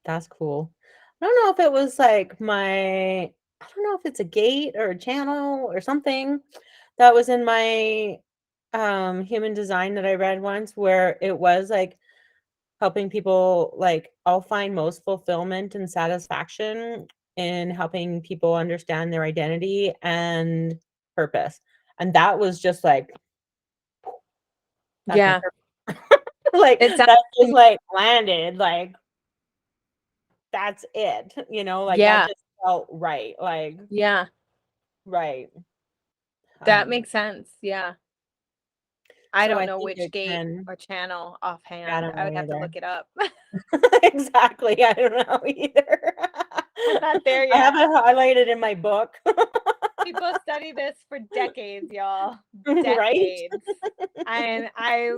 that's cool. I don't know if it was like I don't know if it's a gate or a channel or something that was in my human design that I read once where it was like helping people like I'll find most fulfillment and satisfaction in helping people understand their identity and purpose. And that was just like that's my Yeah. purpose. Like It sounds that to just me. like landed like that's it, like that Yeah. just felt right. Like Yeah. right. That Um makes sense. Yeah. I so don't I know think which it gate can or channel I offhand. don't I know would have to either. look it up. Exactly. I don't know either. I'm not there I have yet. it highlighted in my book. People study this for decades, y'all. Right? Decades. And I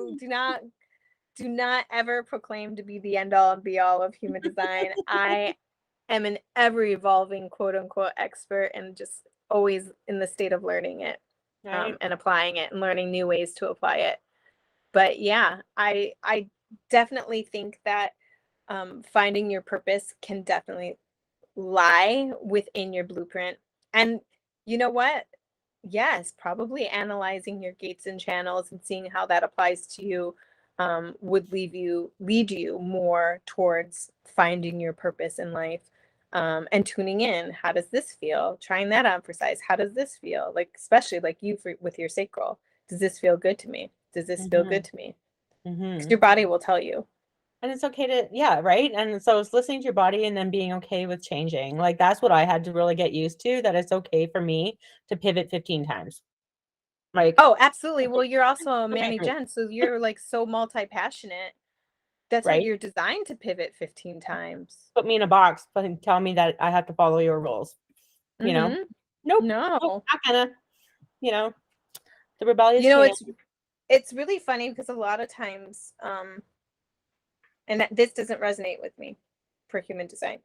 do not ever proclaim to be the end all and be all of human design. I am an ever evolving quote unquote expert and just always in the state of learning it, Right? and applying it and learning new ways to apply it. But yeah, I definitely think that finding your purpose can definitely lie within your blueprint. And you know what? Yes, probably analyzing your gates and channels and seeing how that applies to you would lead you more towards finding your purpose in life, and tuning in. How does this feel? Trying that on for size. How does this feel? Like especially like you with your sacral. Does this feel good to me? Does this feel good Mhm. to me? Because Mhm. your body will tell you. And it's okay to yeah, right? And so it's listening to your body and then being okay with changing. Like that's what I had to really get used to, that it's okay for me to pivot 15 times. Like, Oh, absolutely. Well, you're also a okay, Manny great. Gen, so you're like so multi-passionate. That's what Right? you're designed to pivot 15 times. Put me in a box, but tell me that I have to follow your rules, you know? Mhm. Nope. Nope, No. not gonna, you know, the rebellious You know, champ. it's really funny because a lot of times, and this doesn't resonate with me for human design.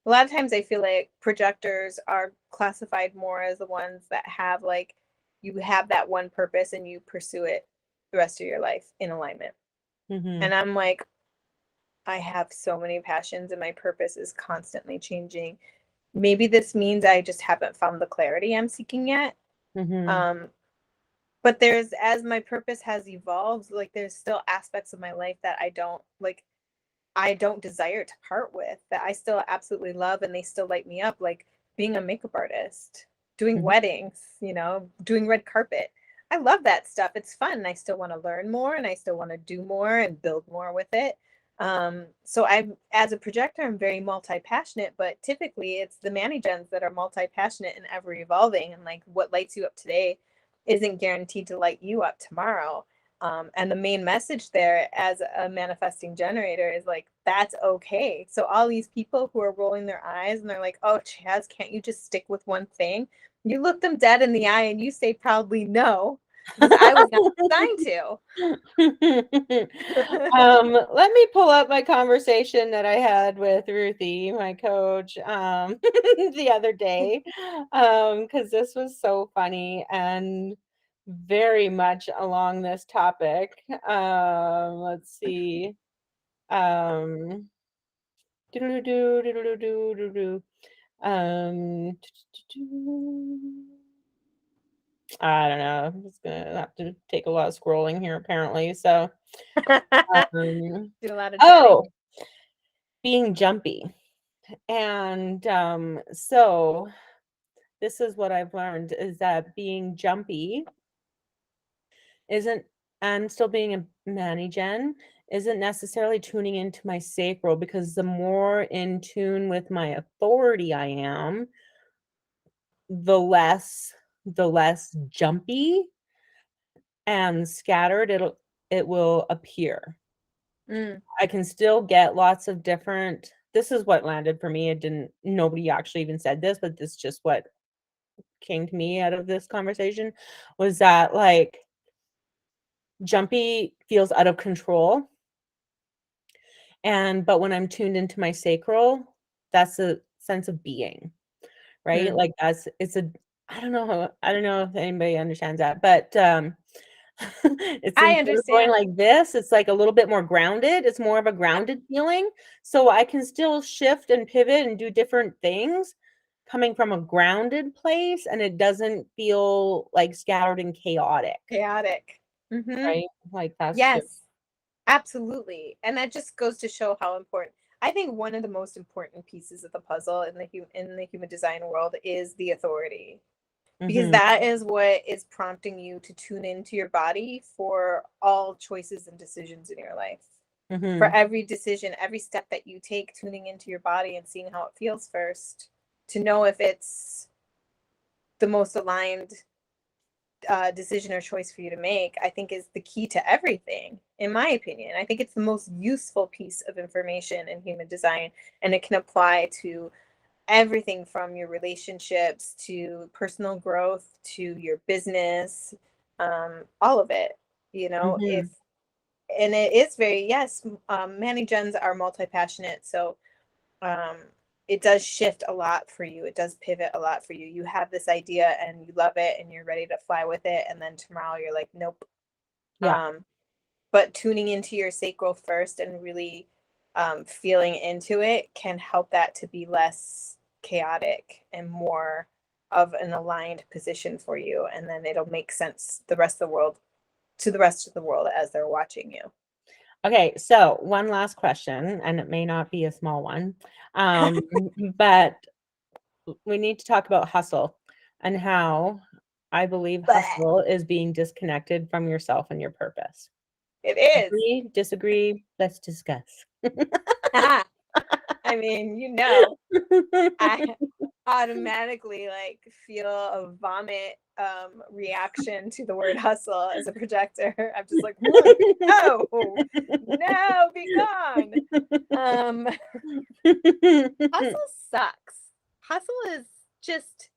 A lot of times I feel like projectors are classified more as the ones that have like you have that one purpose and you pursue it the rest of your life in alignment. Mhm. And I'm like, I have so many passions and my purpose is constantly changing. Maybe this means I just haven't found the clarity I'm seeking yet. Mhm. Um, but as my purpose has evolved, like there's still aspects of my life that I don't like. I don't desire to part with, that I still absolutely love and they still light me up, like being a makeup artist, doing Mhm. weddings, you know, doing red carpet. I love that stuff. It's fun. I still want to learn more and I still want to do more and build more with it. So I'm as a projector, I'm very multi-passionate, but typically it's the Manigens that are multi-passionate and ever evolving. And like what lights you up today isn't guaranteed to light you up tomorrow. And the main message there as a manifesting generator is like, that's okay. So all these people who are rolling their eyes and they're like, oh, Chaz, can't you just stick with one thing? You look them dead in the eye and you say proudly no, because I was not designed to. Let me pull up my conversation that I had with Ruthie, my coach, the other day, because this was so funny and very much along this topic. Let's see. Um, doo-doo-doo, doo-doo-doo, doo-doo-doo. Um, I don't know. I'm just gonna have to take a lot of scrolling here, apparently. So, um, Do a lot of dreading. oh, being jumpy. And so this is what I've learned is that being jumpy isn't, and still being a Manigen isn't necessarily tuning into my sacral, because the more in tune with my authority I am, the less jumpy and scattered it will appear. Mm, I can still get lots of different, this is what landed for me. It didn't, nobody actually even said this, but this is just what came to me out of this conversation, was that like jumpy feels out of control. And but when I'm tuned into my sacral, that's a sense of being, right? mm. Like that's it's a, I don't know if anybody understands that, but it's I instead of going understand. like this, it's like a little bit more grounded. It's more of a Yep. grounded feeling. So I can still shift and pivot and do different things coming from a grounded place, and it doesn't feel like scattered and chaotic, Chaotic. Mm-hmm. right? Like that's just Yes. Absolutely. And that just goes to show how important. I think one of the most important pieces of the puzzle in the human design world is the authority. Because mhm, that is what is prompting you to tune into your body for all choices and decisions in your life. For mhm, every decision, every step that you take, tuning into your body and seeing how it feels first to know if it's the most aligned decision or choice for you to make, I think is the key to everything, in my opinion. I think it's the most useful piece of information in human design, and it can apply to everything from your relationships to personal growth to your business, all of it. You know, if mhm. and it is very yes, Manny gens are multi passionate, so um, it does shift a lot for you. It does pivot a lot for you. You have this idea and you love it and you're ready to fly with it. And then tomorrow you're like, nope. Yeah. Um, but tuning into your sacral first and really feeling into it can help that to be less chaotic and more of an aligned position for you. And then it'll make sense the rest of the world to the rest of the world as they're watching you. Okay, so one last question, and it may not be a small one, um, but we need to talk about hustle and how I believe But hustle is being disconnected from yourself and your purpose. it is. Agree? Disagree? Let's discuss. I mean, you know, I automatically like feel a vomit reaction to the word hustle as a projector. I'm just like, no, no, be gone. Um, hustle sucks. Hustle is just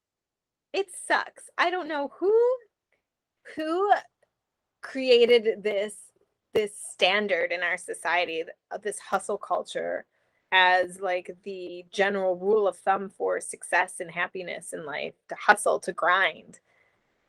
it sucks. I don't know who created this standard in our society, this hustle culture as like the general rule of thumb for success and happiness in life, to hustle, to grind.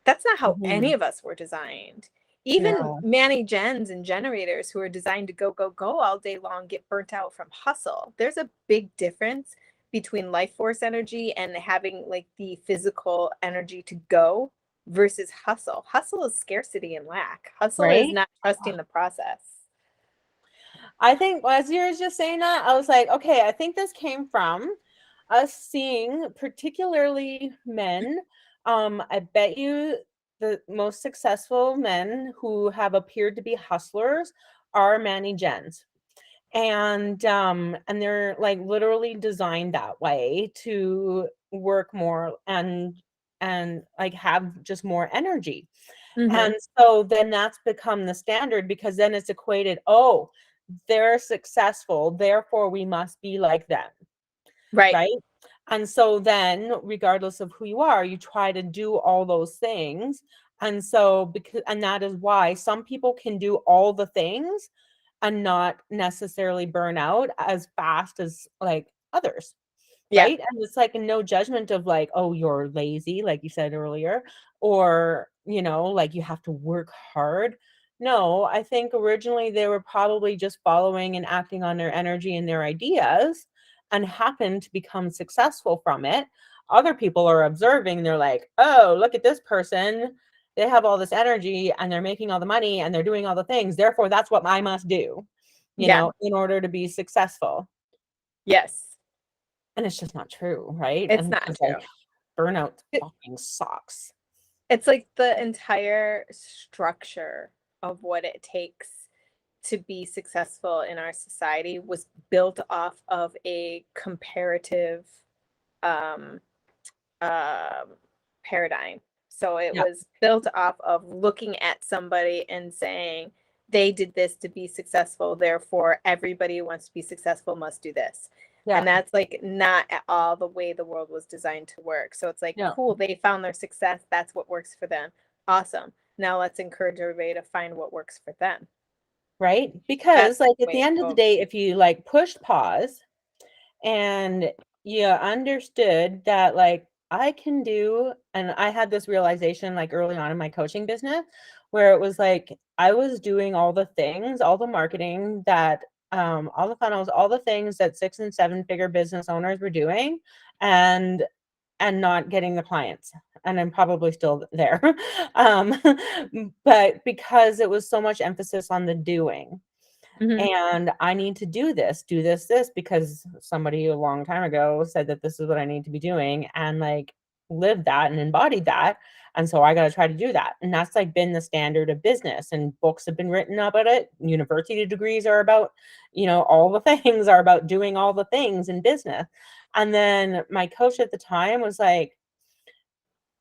That's not how any Mhm. of us were designed. Even No, Manny Gens and generators who are designed to go, go, go all day long get burnt out from hustle. There's a big difference between life force energy and having like the physical energy to go versus hustle. Hustle is scarcity and lack. Hustle is right? not trusting the process. I think as you were just saying that, I was like, okay, I think this came from us seeing particularly men. I bet you the most successful men who have appeared to be hustlers are Manny Gens. And they're like literally designed that way to work more and like have just more energy. Mm-hmm. And so then that's become the standard because then it's equated, oh, they're successful, therefore we must be like them, Right. right? And so then, regardless of who you are, you try to do all those things. And so, because, and that is why some people can do all the things and not necessarily burn out as fast as like others. Yeah. Right? And it's like no judgment of like, oh, you're lazy, like you said earlier, or, like you have to work hard. No, I think originally they were probably just following and acting on their energy and their ideas and happened to become successful from it. Other people are observing, they're like, oh, look at this person. They have all this energy and they're making all the money and they're doing all the things. Therefore, that's what I must do, Yeah. in order to be successful. Yes. And it's just not true, right? It's And not it's like true. burnout It- fucking sucks. It's like the entire structure of what it takes to be successful in our society was built off of a comparative um, um, paradigm. So it Yeah, was built off of looking at somebody and saying, they did this to be successful, therefore everybody who wants to be successful must do this. yeah, And that's like not at all the way the world was designed to work. So it's like, yeah, cool, they found their success. That's what works for them. Awesome. Now let's encourage everybody to find what works for them. right? That's Because like the at the way it end of the goes. day, if you like pushed pause and you understood that like I can do, and I had this realization like early on in my coaching business where it was like I was doing all the things, all the marketing that all the funnels, all the things that 6 and 7 figure business owners were doing and not getting the clients. And I'm probably still there. um, but because it was so much emphasis on the doing. Mm-hmm. And I need to do this, because somebody a long time ago said that this is what I need to be doing and like live that and embodied that. And so I got to try to do that. And that's like been the standard of business, and books have been written about it. University degrees are about, all the things are about doing all the things in business. And then my coach at the time was like,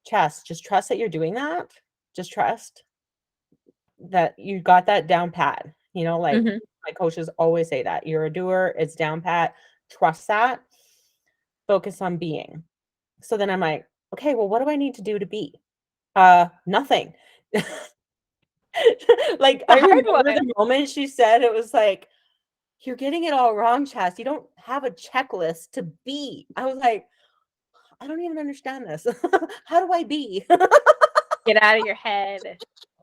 Chess, just trust that you're doing that. Just trust that you got that down pat. Like Mm-hmm. my coaches always say that you're a doer, it's down pat, trust that, focus on being. So then I'm like, okay, well, what do I need to do to be? Nothing. Like The I hard remember one. the moment she said it was like, you're getting it all wrong, Chas. You don't have a checklist to be. I was like, I don't even understand this. How do I be? Get out of your head.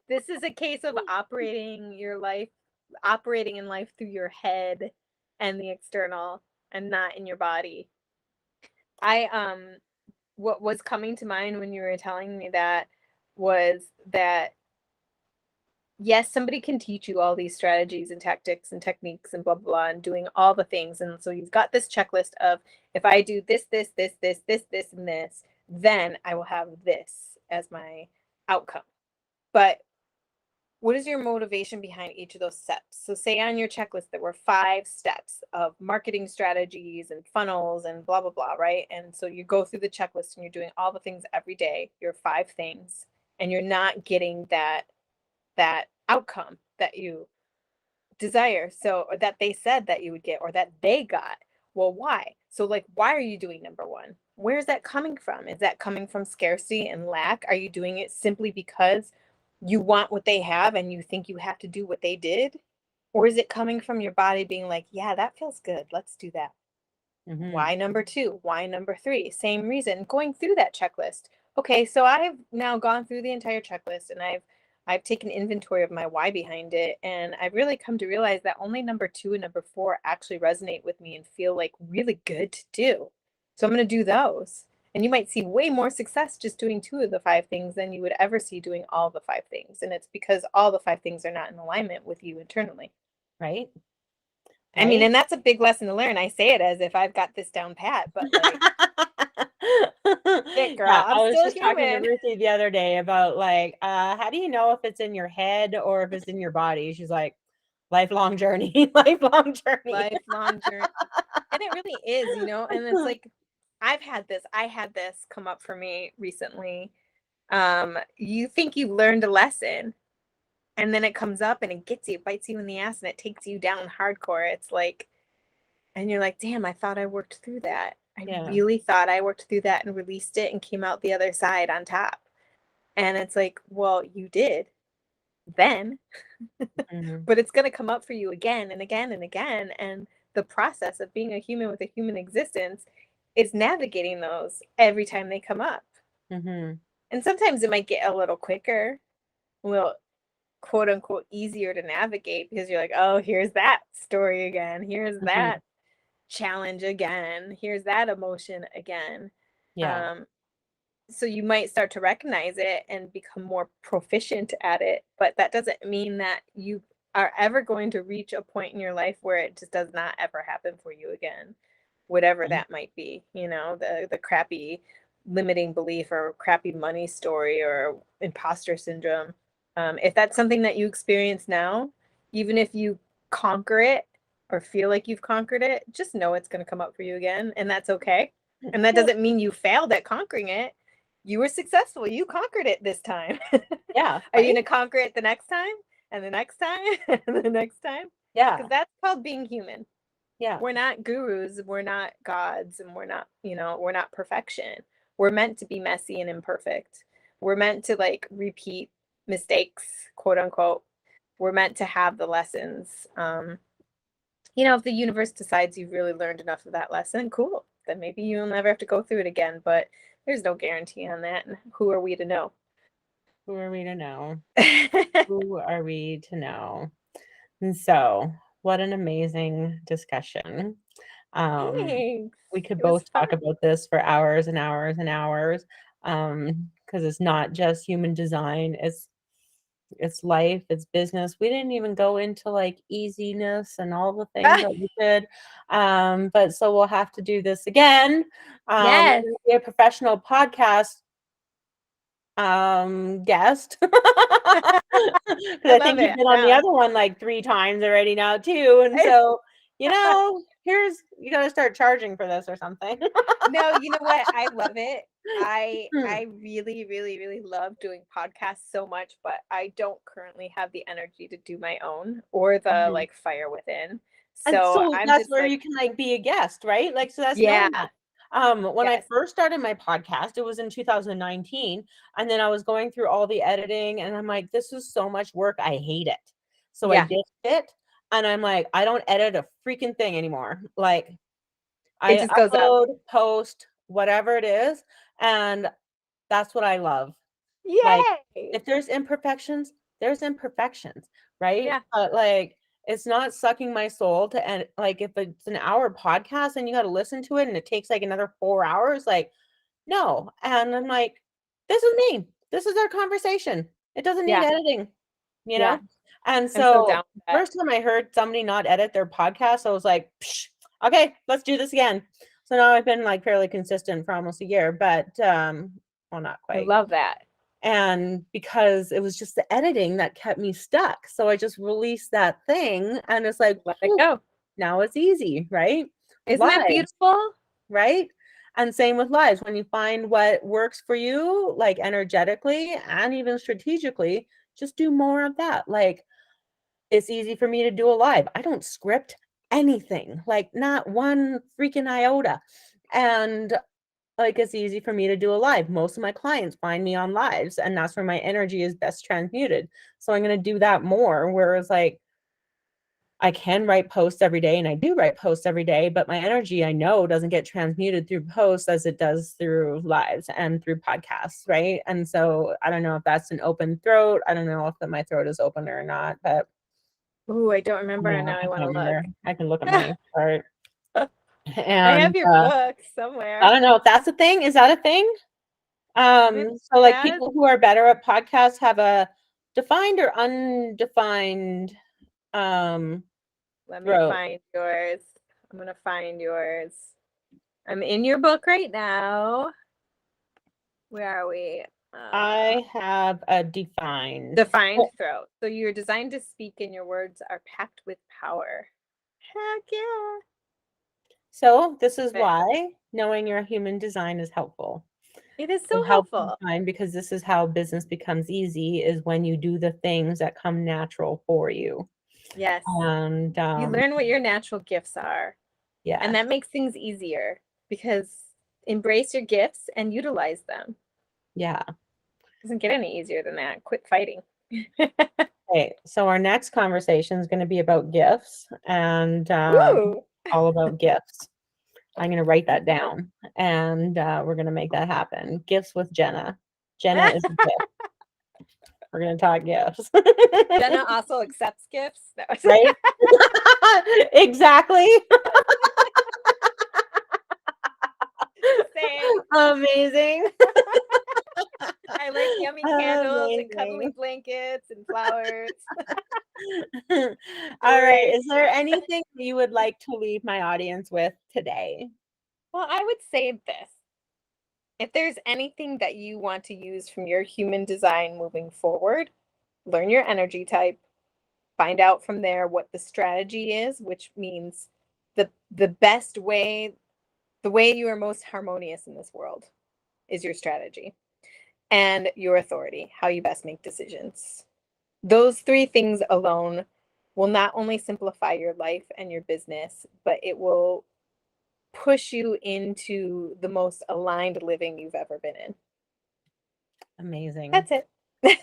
This is a case of operating in life through your head and the external and not in your body. I what was coming to mind when you were telling me that was that yes, somebody can teach you all these strategies and tactics and techniques and blah blah, blah and doing all the things. And so you've got this checklist of if I do this, and this, then I will have this as my outcome. But what is your motivation behind each of those steps? So, say on your checklist, there were 5 steps of marketing strategies and funnels and blah, blah, blah, right? And so you go through the checklist and you're doing all the things every day, your 5 things, and you're not getting that outcome that you desire. So, or that they said that you would get or that they got. Well, why? So, like, why are you doing number one? Where is that coming from? Is that coming from scarcity and lack? Are you doing it simply because you want what they have and you think you have to do what they did? Or is it coming from your body being like, yeah, that feels good. Let's do that. Hmm. Why number two? Why number three? Same reason. Going through that checklist. Okay, so I've now gone through the entire checklist and I've taken inventory of my why behind it, and I've really come to realize that only number two and number four actually resonate with me and feel like really good to do. So I'm going to do those. And you might see way more success just doing 2 of the 5 things than you would ever see doing all the 5 things. And it's because all the 5 things are not in alignment with you internally. Right. I mean, right? and that's a big lesson to learn. I say it as if I've got this down pat, but like, shit, girl, Yeah, I'm I was still just talking to human. Ruthie the other day about like, how do you know if it's in your head or if it's in your body? She's like, lifelong journey, lifelong journey. Lifelong journey. And it really is, and it's like I had this come up for me recently. You think you learned a lesson, and then it comes up and it gets you, it bites you in the ass, and it takes you down hardcore. It's like, and you're like, damn, I thought I worked through that. I Yeah. really thought I worked through that and released it and came out the other side on top. And it's like, well, you did then, Mhm. but it's going to come up for you again and again and again. And the process of being a human with a human existence is navigating those every time they come up. Mhm. And sometimes it might get a little quicker, a little quote unquote easier to navigate because you're like, oh, here's that story again. Here's Mhm. that challenge again. Here's that emotion again. Yeah. Um, so you might start to recognize it and become more proficient at it, but that doesn't mean that you are ever going to reach a point in your life where it just does not ever happen for you again, whatever Mhm. that might be, the crappy limiting belief or crappy money story or imposter syndrome. If that's something that you experience now, even if you conquer it or feel like you've conquered it, just know it's going to come up for you again, and that's okay. And that Yep. doesn't mean you failed at conquering it. You were successful. You conquered it this time. Yeah, Are you right? going to conquer it the next time and the next time and the next time? Because Yeah. that's called being human. Yeah. We're not gurus, we're not gods, and we're not perfection. We're meant to be messy and imperfect. We're meant to like repeat mistakes, quote unquote. We're meant to have the lessons. If the universe decides you've really learned enough of that lesson, cool. Then maybe you'll never have to go through it again, but there's no guarantee on that. And who are we to know? Who are we to know? Thanks. Who are we to know? And so, what an amazing discussion. Um, we could It was both fun. talk about this for hours and hours and hours, because it's not just human design, it's life, it's business. We didn't even go into like easiness and all the things that we could. But so we'll have to do this again. I'm Yes, gonna be a professional podcast guest. Because I I love think you've it. been I'm on the down. other one like 3 times already now too. And so, here's you gotta start charging for this or something. No, you know what? I love it. I really, really, really love doing podcasts so much, but I don't currently have the energy to do my own or the Mhm. like fire within. And So so I'm that's just where like, you can like be a guest, right? Like, so that's yeah, knowing that. When I yes, first started my podcast, it was in 2019, and then I was going through all the editing, and I'm like, this is so much work. I hate it. So I yeah. ditched it, and I'm like, I don't edit a freaking thing anymore. Like, It I just goes out. upload, post, whatever it is, and that's what I love. Like, Yay! if there's imperfections, there's imperfections, right? Yeah, But, like, it's not sucking my soul to end like, if it's an hour podcast and you gotta listen to it and it takes, like, another 4 hours, like, no, and I'm like, "This is me. This is our conversation. It doesn't need yeah, editing," you yeah. know? And I'm so so, down with that. first time I heard somebody not edit their podcast, I was like, "Psh, okay, let's do this again." So now I've been, like, fairly consistent for almost a year, but, well, not I quite. love that. And because it was just the editing that kept me stuck. So I just released that thing and it's like, Let it "Phew, go. now it's easy, right?" Isn't that Lives, beautiful? right? And same with lives. When you find what works for you, like energetically and even strategically, just do more of that. Like, it's easy for me to do a live. I don't script anything, like not one freaking iota. And like, it's easy for me to do a live. Most of my clients find me on lives, and that's where my energy is best transmuted. So I'm gonna do that more. Whereas, like, I can write posts every day, and I do write posts every day, but my energy I know doesn't get transmuted through posts as it does through lives and through podcasts, right? And so I don't know if that's an open throat. I don't know if my throat is open or not, but Ooh, I don't I remember, don't and know. now I I want to can't look. remember. I can look at my chart. I have And your book I somewhere. don't know if that's a thing. Is that a thing? It So like has. people who are better at podcasts have a defined or undefined um Let me Throat. find yours. I'm gonna find yours. I'm in your book right now. Where are we? I have a defined. Defined throat. So you're designed to speak and your words are packed with power. Heck yeah. So this is Okay. why knowing your human design is helpful. It is It so helps you helpful. find because this is how business becomes easy is when you do the things that come natural for you. Yes. And You learn what your natural gifts are. And yeah, that makes things easier because embrace your gifts and utilize them. yeah. Doesn't get any easier than that. Quit fighting. Okay, so our next conversation is going to be about gifts and Woo! all about gifts. I'm going to write that down and we're going to make that happen. Gifts with Jenna. Jenna is a gift. We're going to talk gifts. Jenna also accepts gifts. No. Right? Exactly. Same. Amazing. I like yummy candles and cuddly Amazing. blankets and flowers. All right. Great. Is there anything you would like to leave my audience with today? Well, I would say this. If there's anything that you want to use from your human design moving forward, learn your energy type, find out from there what the strategy is, which means the best way, the way you are most harmonious in this world is your strategy and your authority, how you best make decisions. Those three things alone will not only simplify your life and your business, but it will push you into the most aligned living you've ever been in. Amazing. That's it.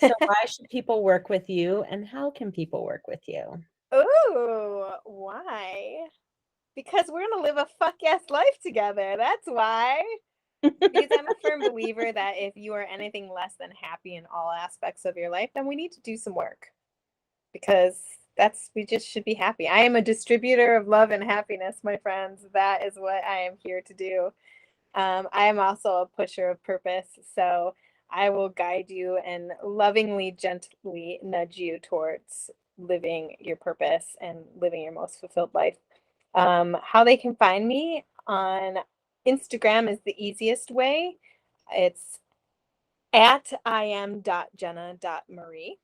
So, why should people work with you and how can people work with you? Ooh, why? Because we're gonna live a fuck yes life together. That's why. Because I'm a firm believer that if you are anything less than happy in all aspects of your life, then we need to do some work. Because that's we just should be happy. I am a distributor of love and happiness, my friends. That is what I am here to do. I am also a pusher of purpose, so I will guide you and lovingly, gently nudge you towards living your purpose and living your most fulfilled life. How they can find me on Instagram is the easiest way. It's at im.jenna.marie.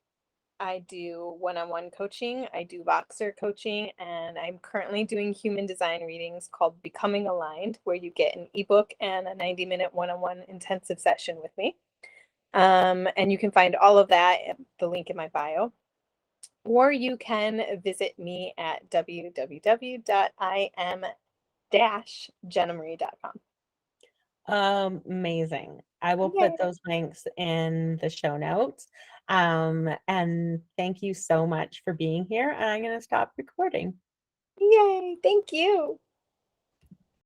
I do one-on-one coaching, I do Voxer coaching, and I'm currently doing human design readings called Becoming Aligned, where you get an ebook and a 90-minute one-on-one intensive session with me. And you can find all of that at the link in my bio. Or you can visit me at www.im-jennamarie.com. Amazing. I will put Yay. those links in the show notes. And thank you so much for being here. And I'm going to stop recording. Yay. Thank you.